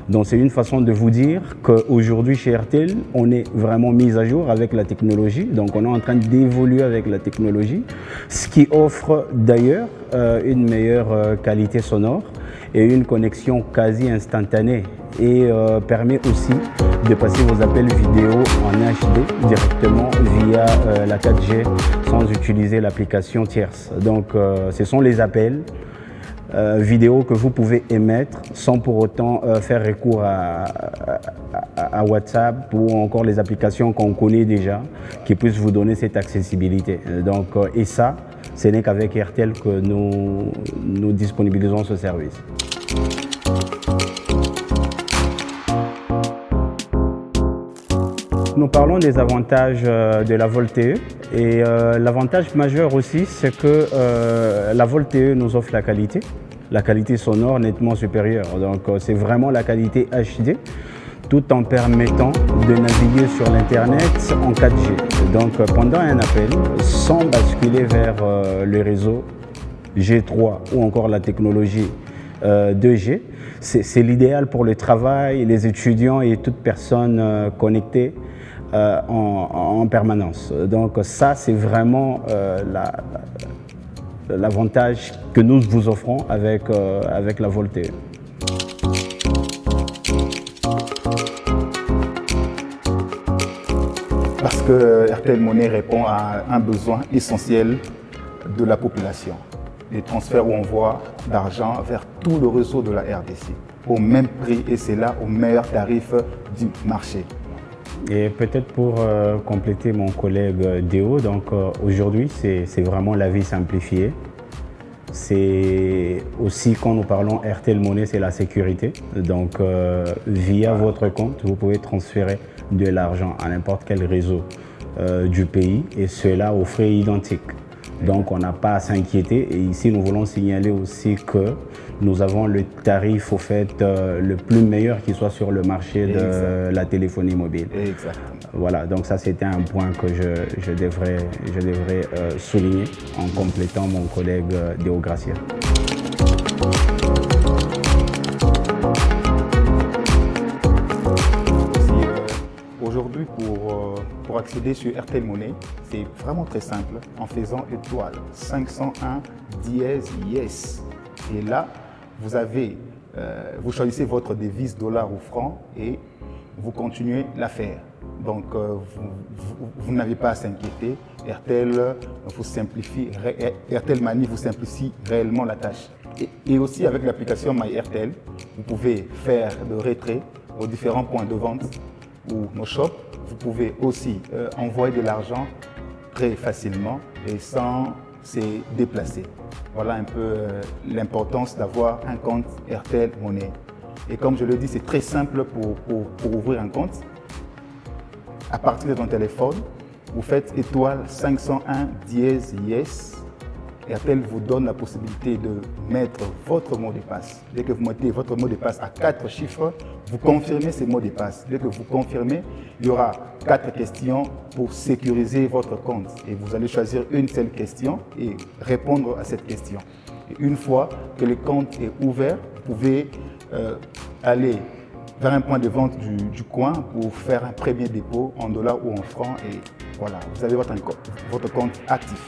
Donc c'est une façon de vous dire qu'aujourd'hui chez RTL, on est vraiment mis à jour avec la technologie. Donc on est en train d'évoluer avec la technologie, ce qui offre d'ailleurs une meilleure qualité sonore et une connexion quasi instantanée et permet aussi de passer vos appels vidéo en HD directement via la 4G sans utiliser l'application tierce. Donc ce sont les appels vidéo que vous pouvez émettre sans pour autant faire recours à WhatsApp ou encore les applications qu'on connaît déjà qui puissent vous donner cette accessibilité. Donc, et ça, ce n'est qu'avec RTL que nous disponibilisons ce service. Nous parlons des avantages de la Volt TE et l'avantage majeur aussi, c'est que la Volt TE nous offre la qualité sonore nettement supérieure. Donc c'est vraiment la qualité HD tout en permettant de naviguer sur l'Internet en 4G. Donc pendant un appel, sans basculer vers le réseau G3 ou encore la technologie 2G, c'est l'idéal pour le travail, les étudiants et toute personne connectée en permanence. Donc ça, c'est vraiment l'avantage que nous vous offrons avec la Volt TE. Parce que RTL Monnaie répond à un besoin essentiel de la population. Les transferts ou envois d'argent vers tout le réseau de la RDC au même prix et c'est là au meilleur tarif du marché. Et peut-être pour compléter mon collègue Déo, donc aujourd'hui c'est vraiment la vie simplifiée. C'est aussi, quand nous parlons RTL Money, c'est la sécurité. Donc, via votre compte, vous pouvez transférer de l'argent à n'importe quel réseau du pays et cela aux frais identiques. Donc, on n'a pas à s'inquiéter. Et ici, nous voulons signaler aussi que nous avons le tarif, au fait, le plus meilleur qui soit sur le marché de la téléphonie mobile. Exactement. Voilà, donc ça, c'était un point que je devrais souligner en complétant mon collègue Déo Gracia. Aujourd'hui, pour accéder sur RTL Money, c'est vraiment très simple en faisant étoile 501 dièse yes. Et là, vous choisissez votre devise dollar ou franc et vous continuez l'affaire. Donc, vous n'avez pas à s'inquiéter. RTL Money vous simplifie réellement la tâche. Et aussi avec l'application MyRTL, vous pouvez faire le retrait aux différents points de vente ou nos shops. Vous pouvez aussi envoyer de l'argent très facilement et sans se déplacer. Voilà un peu l'importance d'avoir un compte RTL Money. Et comme je le dis, c'est très simple pour ouvrir un compte. À partir de ton téléphone, vous faites étoile 501 dièse yes. RTL vous donne la possibilité de mettre votre mot de passe. Dès que vous mettez votre mot de passe à 4 chiffres, vous confirmez ces mots de passe. Dès que vous confirmez, il y aura 4 questions pour sécuriser votre compte. Et vous allez choisir une seule question et répondre à cette question. Et une fois que le compte est ouvert, vous pouvez aller vers un point de vente du coin pour faire un premier dépôt en dollars ou en francs. Et voilà, vous avez votre compte actif.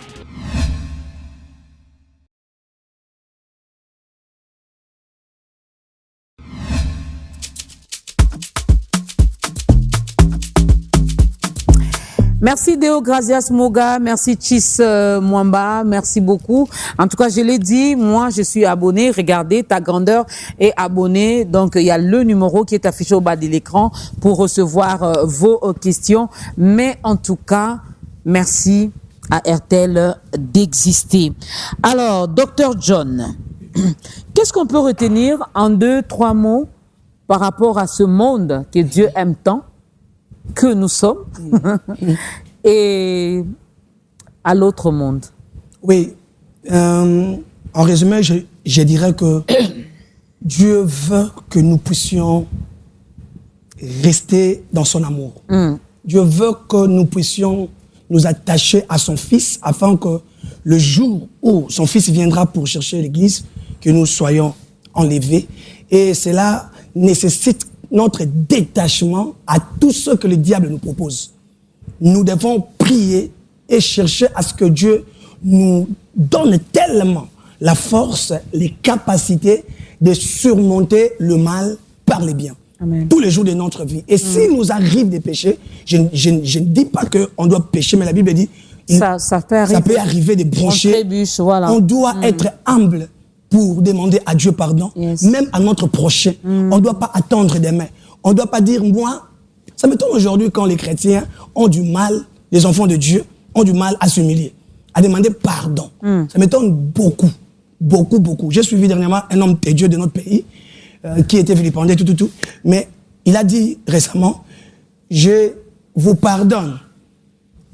Merci Déo Gracias Moga, merci Chis Mwamba, merci beaucoup. En tout cas, je l'ai dit, moi je suis abonné, regardez, ta grandeur est abonné. Donc il y a le numéro qui est affiché au bas de l'écran pour recevoir vos questions. Mais en tout cas, merci à RTL d'exister. Alors, Dr John, qu'est-ce qu'on peut retenir en 2-3 mots par rapport à ce monde que Dieu aime tant, que nous sommes, et à l'autre monde? Oui. En résumé, je dirais que Dieu veut que nous puissions rester dans son amour. Dieu veut que nous puissions nous attacher à son Fils afin que le jour où son Fils viendra pour chercher l'Église, que nous soyons enlevés. Et cela nécessite notre détachement à tout ce que le diable nous propose. Nous devons prier et chercher à ce que Dieu nous donne tellement la force, les capacités de surmonter le mal par le bien. Amen. Tous les jours de notre vie. Et s'il nous arrive des péchés, je ne dis pas qu'on doit pécher, mais la Bible dit ça peut arriver de broncher. Voilà. On doit être humble pour demander à Dieu pardon, même à notre prochain. On ne doit pas attendre des mains. On ne doit pas dire, moi, ça m'étonne aujourd'hui quand les chrétiens ont du mal, les enfants de Dieu ont du mal à s'humilier, à demander pardon. Ça m'étonne beaucoup, beaucoup, beaucoup. J'ai suivi dernièrement un homme de Dieu de notre pays qui était vilipendé, tout. Mais il a dit récemment, je vous pardonne.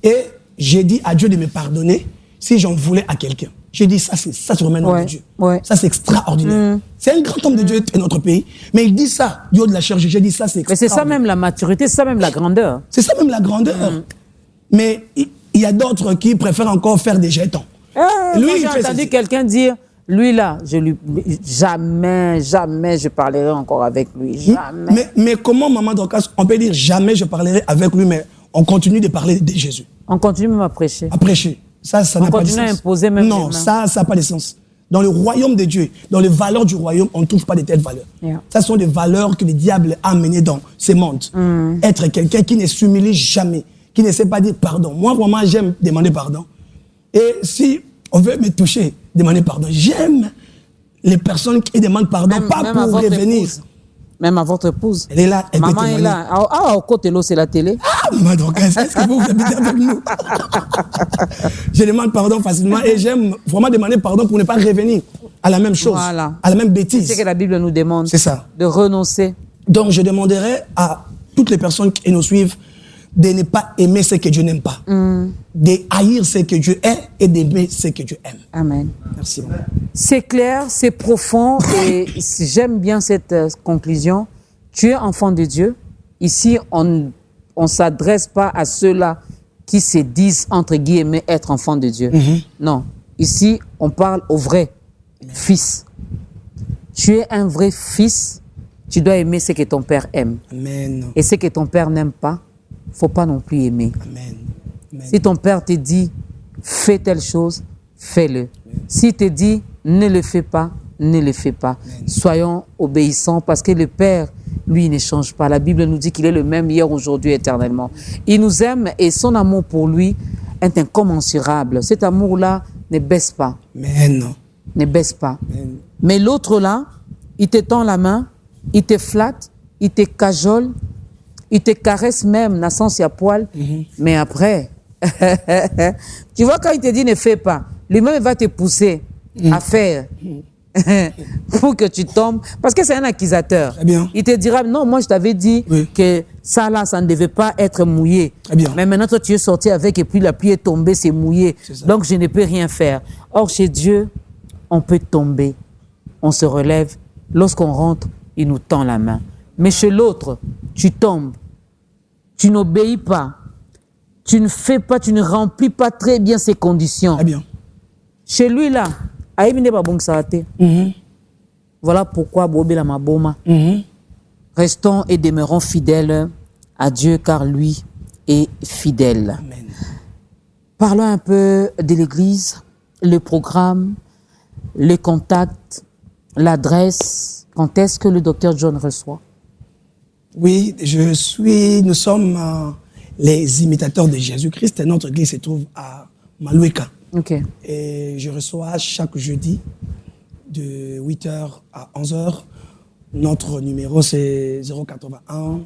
Et j'ai dit à Dieu de me pardonner si j'en voulais à quelqu'un. J'ai dit, ça c'est vraiment un homme de Dieu. Ça, c'est extraordinaire. C'est un grand homme de Dieu de notre pays. Mais il dit ça, du haut de la chair. J'ai dit, ça, c'est extraordinaire. Mais c'est ça même la maturité, c'est ça même la grandeur. C'est ça même la grandeur. Mais il y a d'autres qui préfèrent encore faire des jetons. Lui, j'ai entendu quelqu'un dire, lui là, jamais je parlerai encore avec lui. Jamais. Mais comment, maman Dorcas, on peut dire jamais je parlerai avec lui, mais on continue de parler de Jésus. On continue même à prêcher. À prêcher. Ça n'a pas de sens. À imposer même non, ça n'a pas de sens. Dans le royaume de Dieu, dans les valeurs du royaume, on ne trouve pas de telles valeurs. Ça sont des valeurs que le diable a amenées dans ce monde. Être quelqu'un qui ne s'humilie jamais, qui ne sait pas dire pardon. Moi, vraiment, j'aime demander pardon. Et si on veut me toucher, demander pardon. J'aime les personnes qui demandent pardon, pas pour revenir. Même à votre épouse. Elle est là, elle maman est là. Au côté, c'est la télé. Maman Dorcas, est-ce que vous habitez avec nous? Je demande pardon facilement et j'aime vraiment demander pardon pour ne pas revenir à la même chose, Voilà. à la même bêtise. C'est ce que la Bible nous demande. C'est ça. De renoncer. Donc, je demanderai à toutes les personnes qui nous suivent de ne pas aimer ce que Dieu n'aime pas, de haïr ce que Dieu est et d'aimer ce que Dieu aime. Amen. Merci. Maman. C'est clair, c'est profond et j'aime bien cette conclusion. Tu es enfant de Dieu. Ici, on ne s'adresse pas à ceux-là qui se disent, entre guillemets, être enfants de Dieu. Non. Ici, on parle au vrai fils. Tu es un vrai fils. Tu dois aimer ce que ton père aime. Amen. Et ce que ton père n'aime pas, il ne faut pas non plus aimer. Amen. Amen. Si ton père te dit, fais telle chose, fais-le. S'il te dit, ne le fais pas, ne le fais pas. Soyons obéissants parce que le Père, lui, il ne change pas. La Bible nous dit qu'il est le même hier, aujourd'hui, éternellement. Il nous aime et son amour pour lui est incommensurable. Cet amour-là ne baisse pas. Amen. Ne baisse pas. Amen. Mais l'autre là, il te tend la main, il te flatte, il te cajole, il te caresse même, dans le sens il y a poil. Mais après, tu vois, quand il te dit ne fais pas, lui-même il va te pousser à faire pour que tu tombes. Parce que c'est un accusateur. Très bien. Il te dira, non, moi je t'avais dit que ça là, ça ne devait pas être mouillé. Très bien. Mais maintenant, toi, tu es sorti avec et puis la pluie est tombée, c'est mouillé. Donc je ne peux rien faire. Or, chez Dieu, on peut tomber. On se relève. Lorsqu'on rentre, il nous tend la main. Mais chez l'autre, tu tombes. Tu n'obéis pas. Tu ne fais pas, tu ne remplis pas très bien ces conditions. Très bien. Chez lui, là, voilà pourquoi Bobé la Maboma. Restons et demeurons fidèles à Dieu car lui est fidèle. Amen. Parlons un peu de l'Église, le programme, les contacts, l'adresse. Quand est-ce que le docteur John reçoit? Oui, nous sommes les imitateurs de Jésus-Christ et notre église se trouve à Malouika. Ok. Et je reçois chaque jeudi de 8h à 11h. Notre numéro c'est 081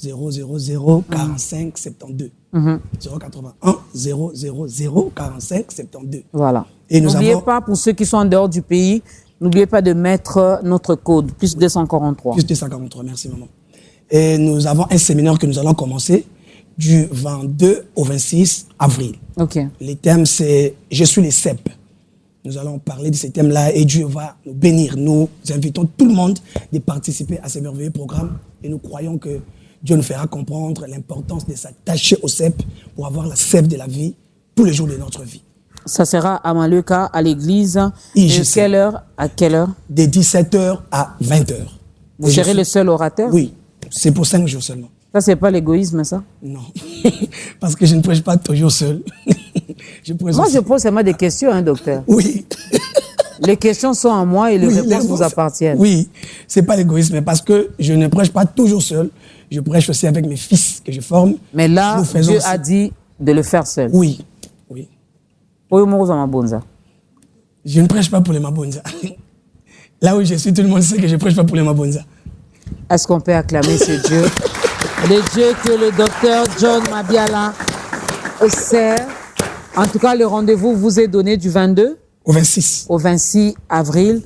000 45 72. 081 000 45 72. Voilà. Et nous N'oubliez avons pas, pour ceux qui sont en dehors du pays, n'oubliez pas de mettre notre code, plus 243. plus 243, merci maman. Et nous avons un séminaire que nous allons commencer du 22 au 26 avril. Ok. Les thèmes, c'est « Je suis les cèpes ». Nous allons parler de ces thèmes-là et Dieu va nous bénir. Nous invitons tout le monde de participer à ces merveilleux programmes et nous croyons que Dieu nous fera comprendre l'importance de s'attacher aux cèpes pour avoir la cèpe de la vie tous les jours de notre vie. Ça sera à Malouika, à l'église. IJC. De quelle heure à quelle heure? De 17h à 20h. Vous serez le seul orateur? Oui, c'est pour 5 jours seulement. Ça, c'est pas l'égoïsme, ça? Non, parce que je ne prêche pas toujours seul. Moi, je pose seulement des questions, hein, docteur. Oui. Les questions sont à moi et les réponses vous appartiennent. Oui, c'est pas l'égoïsme, parce que je ne prêche pas toujours seul. Je prêche aussi avec mes fils que je forme. Mais là, Dieu aussi. a dit de le faire seul. Oui, oui. Je ne prêche pas pour les Mabonza. Là où je suis, tout le monde sait que je ne prêche pas pour les Mabonza. Est-ce qu'on peut acclamer ce Dieu? Le Dieu que le docteur John Mabiala sert. En tout cas, le rendez-vous vous est donné du 22 au 26 avril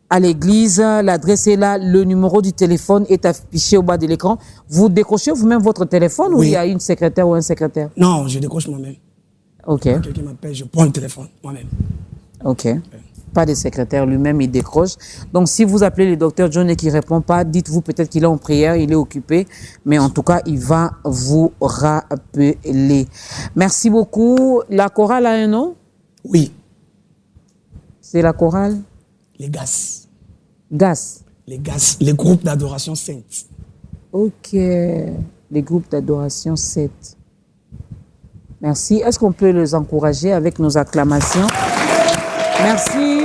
à l'église. L'adresse est là. Le numéro du téléphone est affiché au bas de l'écran. Vous décrochez vous-même votre téléphone ou il y a une secrétaire ou un secrétaire? Non, je décroche moi-même. Ok. Quand quelqu'un m'appelle, je prends le téléphone moi-même. Ok. Pas de secrétaire, lui-même, il décroche. Donc, si vous appelez le docteur John et qu'il ne répond pas, dites-vous peut-être qu'il est en prière, il est occupé. Mais en tout cas, il va vous rappeler. Merci beaucoup. La chorale a un nom? Oui. C'est la chorale? Les GAS. GAS? Les GAS, les groupes d'adoration sainte. Ok. Les groupes d'adoration sainte. Merci. Est-ce qu'on peut les encourager avec nos acclamations? Merci.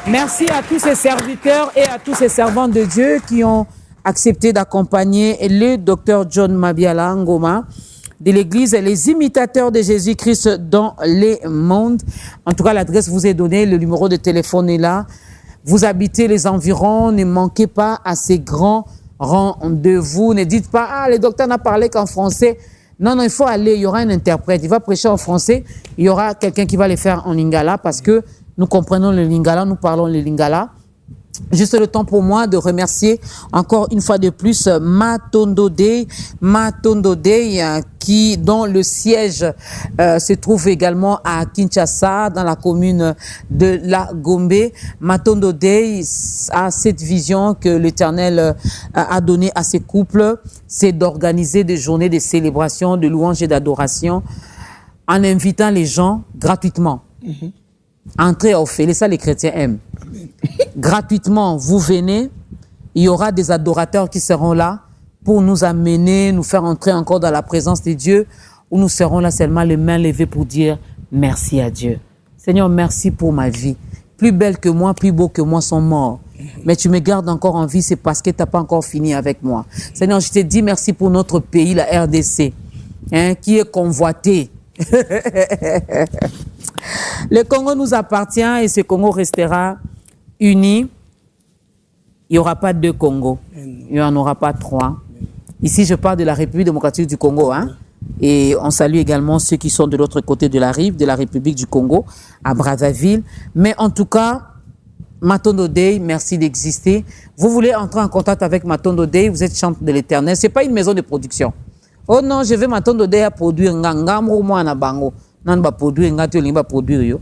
Merci à tous ces serviteurs et à tous ces servants de Dieu qui ont accepté d'accompagner le docteur John Mabiala Ngoma de l'Église, les imitateurs de Jésus-Christ dans les mondes. En tout cas, l'adresse vous est donnée, le numéro de téléphone est là. Vous habitez les environs, ne manquez pas à ces grands rendez-vous. Ne dites pas, ah, le docteur n'a parlé qu'en français. Non, non, il faut aller, il y aura un interprète. Il va prêcher en français, il y aura quelqu'un qui va le faire en lingala parce que nous comprenons le lingala, nous parlons le lingala. Juste le temps pour moi de remercier encore une fois de plus Matondo Day, dont le siège se trouve également à Kinshasa, dans la commune de la Gombe. Matondo Day a cette vision que l'Éternel a donnée à ses couples, c'est d'organiser des journées de célébration, de louange et d'adoration en invitant les gens gratuitement. Entrez au fait, ça les chrétiens aiment. Gratuitement, vous venez, il y aura des adorateurs qui seront là pour nous amener, nous faire entrer encore dans la présence de Dieu, où nous serons là seulement les mains levées pour dire merci à Dieu. Seigneur, merci pour ma vie. Plus belle que moi, plus beau que moi sont morts. Mais tu me gardes encore en vie, c'est parce que tu n'as pas encore fini avec moi. Seigneur, je te dis merci pour notre pays, la RDC, qui est convoité. Le Congo nous appartient et ce Congo restera uni. Il n'y aura pas deux Congos. Il n'y en aura pas trois. Ici, je parle de la République démocratique du Congo. Et on salue également ceux qui sont de l'autre côté de la rive, de la République du Congo, à Brazzaville. Mais en tout cas, Matondo Day, merci d'exister. Vous voulez entrer en contact avec Matondo Day, vous êtes chante de l'Éternel. Ce n'est pas une maison de production. Oh non, je vais Matondo Day à produire nganga moi na bango. Non, pas produire ngati pas produire.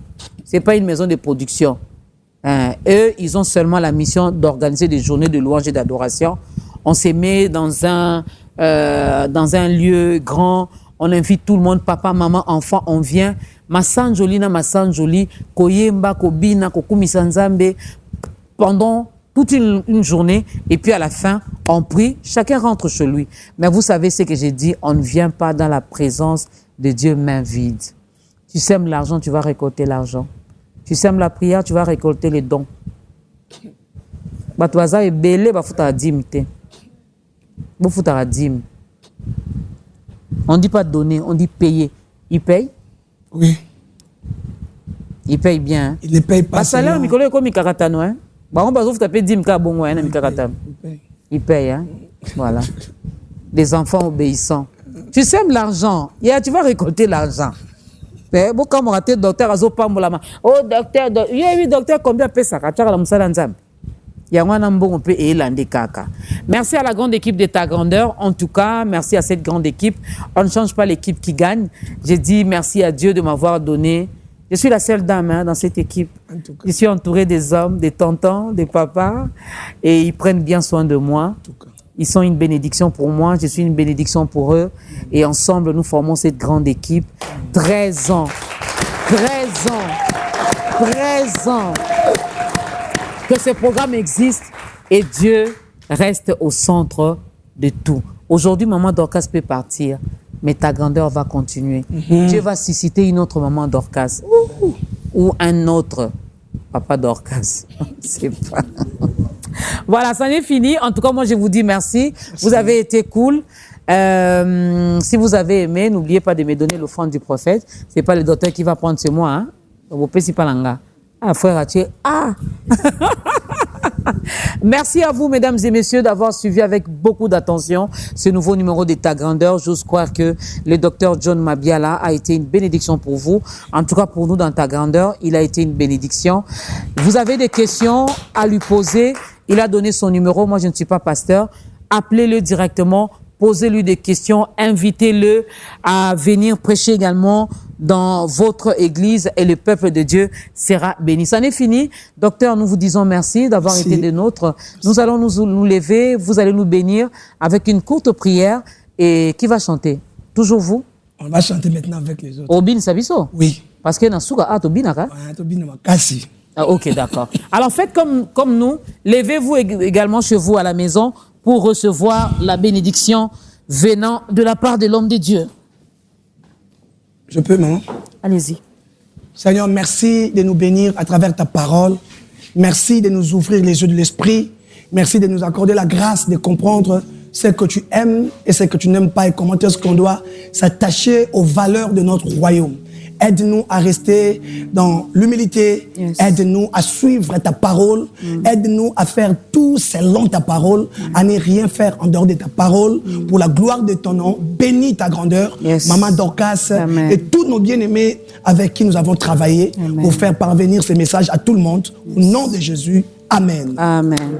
C'est pas une maison de production. Eux, ils ont seulement la mission d'organiser des journées de louange et d'adoration. On se met dans un lieu grand. On invite tout le monde, papa, maman, enfant, on vient. Masanjoli na masanjoli, koyemba, kobina, kokumisa nzambe, pendant toute une journée. Et puis à la fin, on prie, chacun rentre chez lui. Mais vous savez ce que j'ai dit, on ne vient pas dans la présence de Dieu main vide. Tu sèmes l'argent, tu vas récolter l'argent. Tu sèmes la prière, tu vas récolter les dons. Batwaza est belé, bafuta dîme. Bafuta dîme. On ne dit pas donner, on dit payer. Il paye? Oui. Il paye bien. Il ne paye pas. Salaire, Mikolo est comme Mikaratano. Bah, on va vous taper dîme ka bongo, Mikaratano. Il paye, hein. Voilà. Des enfants obéissants. Tu sèmes l'argent, tu vas récolter l'argent. Mais bon, quand on raté docteur azo pambolama. Oh docteur, oui docteur, combien paye ça? Kachara la musala nzam. Yangwana mbongo pe elande kaka. Merci à la grande équipe de ta grandeur. En tout cas, merci à cette grande équipe. On ne change pas l'équipe qui gagne. J'ai dit merci à Dieu de m'avoir donné. Je suis la seule dame dans cette équipe. Je suis entourée des hommes, des tontons, des papas, et ils prennent bien soin de moi. Ils sont une bénédiction pour moi, je suis une bénédiction pour eux. Et ensemble, nous formons cette grande équipe. 13 ans. 13 ans que ce programme existe et Dieu reste au centre de tout. Aujourd'hui, maman Dorcas peut partir, mais ta grandeur va continuer. Dieu va susciter une autre maman Dorcas ou un autre papa Dorcas. C'est pas... Voilà, ça n'est fini. En tout cas, moi, je vous dis merci. Vous avez été cool. Si vous avez aimé, n'oubliez pas de me donner l'offrande du prophète. C'est pas le docteur qui va prendre, c'est moi. Vous pouvez pas l'anga. Ah, frère Haché. Ah! Merci à vous, mesdames et messieurs, d'avoir suivi avec beaucoup d'attention ce nouveau numéro de Ta Grandeur. J'ose croire que le docteur John Mabiala a été une bénédiction pour vous. En tout cas, pour nous, dans Ta Grandeur, il a été une bénédiction. Vous avez des questions à lui poser. Il a donné son numéro. Moi, je ne suis pas pasteur. Appelez-le directement. Posez-lui des questions. Invitez-le à venir prêcher également dans votre église et le peuple de Dieu sera béni. Ça n'est fini. Docteur, nous vous disons merci d'avoir été des nôtres. Nous allons nous lever. Vous allez nous bénir avec une courte prière. Et qui va chanter? Toujours vous? On va chanter maintenant avec les autres. Obin Sabiso? Oui. Parce que dans Souga, Tobinaka? Kasi. Ah, ok, d'accord. Alors faites comme nous. Levez-vous également chez vous à la maison pour recevoir la bénédiction venant de la part de l'homme de Dieu. Je peux, maman? Allez-y. Seigneur, merci de nous bénir à travers ta parole. Merci de nous ouvrir les yeux de l'esprit. Merci de nous accorder la grâce de comprendre ce que tu aimes et ce que tu n'aimes pas et comment est-ce qu'on doit s'attacher aux valeurs de notre royaume. Aide-nous à rester dans l'humilité. Yes. Aide-nous à suivre ta parole. Aide-nous à faire tout selon ta parole, à ne rien faire en dehors de ta parole, pour la gloire de ton nom. Bénis ta grandeur, Yes. Maman Dorcas Amen. et tous nos bien-aimés avec qui nous avons travaillé Amen. pour faire parvenir ces messages à tout le monde. Au nom de Jésus, Amen. Amen.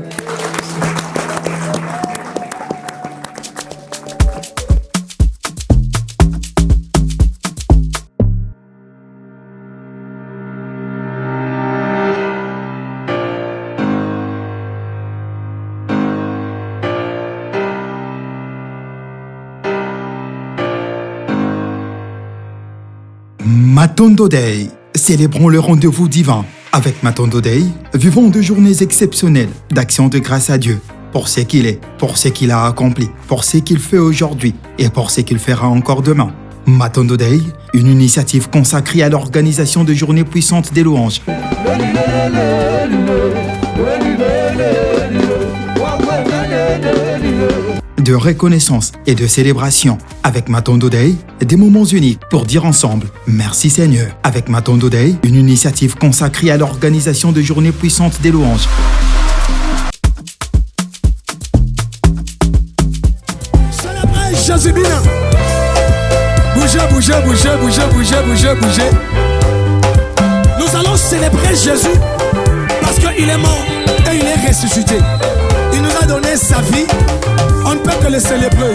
Matondo Day, célébrons le rendez-vous divin. Avec Matondo Day, vivons 2 journées exceptionnelles d'action de grâce à Dieu pour ce qu'il est, pour ce qu'il a accompli, pour ce qu'il fait aujourd'hui et pour ce qu'il fera encore demain. Matondo Day, une initiative consacrée à l'organisation de journées puissantes des louanges. De reconnaissance et de célébration. Avec Matondo Day, des moments uniques pour dire ensemble merci Seigneur. Avec Matondo Day, une initiative consacrée à l'organisation de journées puissantes des louanges. Célébrez Jésus bien. Bougez, bougez, bougez, bougez, bougez, bougez, bougez. Nous allons célébrer Jésus parce qu'il est mort et il est ressuscité. Il nous a donné sa vie. On ne peut que le célébrer.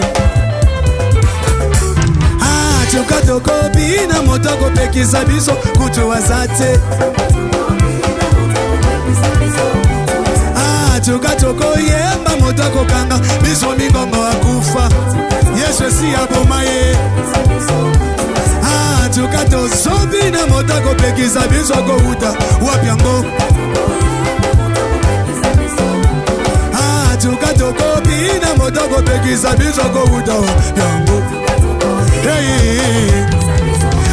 Ah, toko toko bina motoko pekisa biso kutu wazate. Ah, toko toko yemba motoko kanga biso mingongo akufa. Yesu si abomaye. Ah, toko to sobina motoko pekisa biso ko uta wapiango. Toko bina motoko pekisa biso ko uta yango. Hey,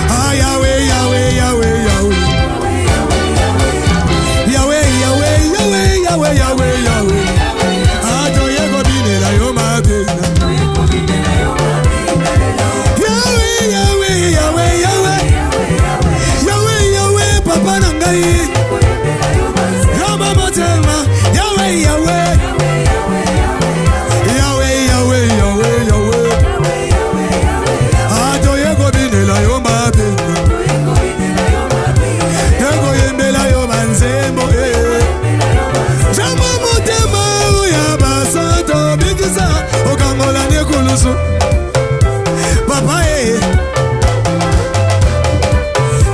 ah Yahweh, Yahweh, Yahweh, Yahweh, Yahweh, Yahweh, Yahweh, Yahweh, Yahweh. Ah toye ko binela yo mabena. Yahweh, Yahweh, Yahweh, Yahweh, Yahweh, Yahweh, Papa nangai. Yaba motema, Yahweh, Yahweh. Papa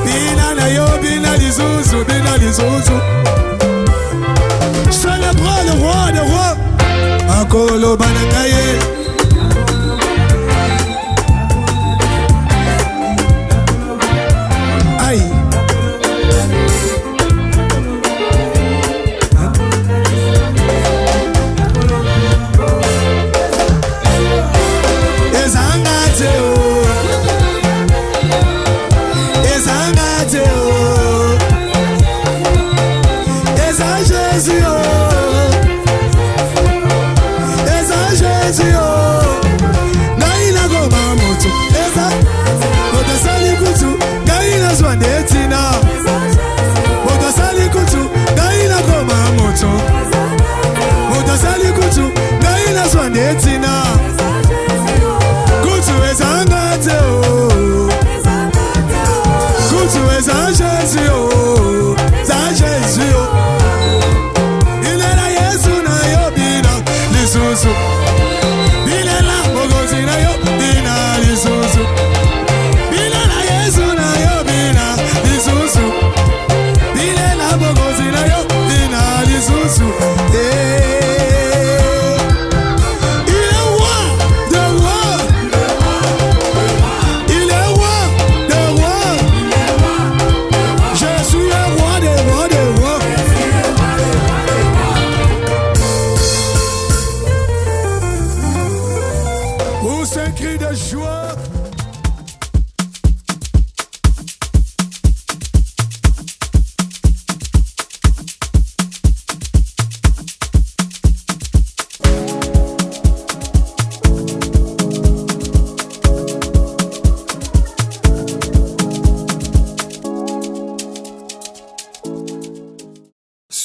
bina na yo bina lizuzu bina lizuzu. Célébrons le roi des rois. Akolo banangaye. Aïe.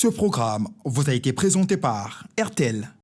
Ce programme vous a été présenté par RTL.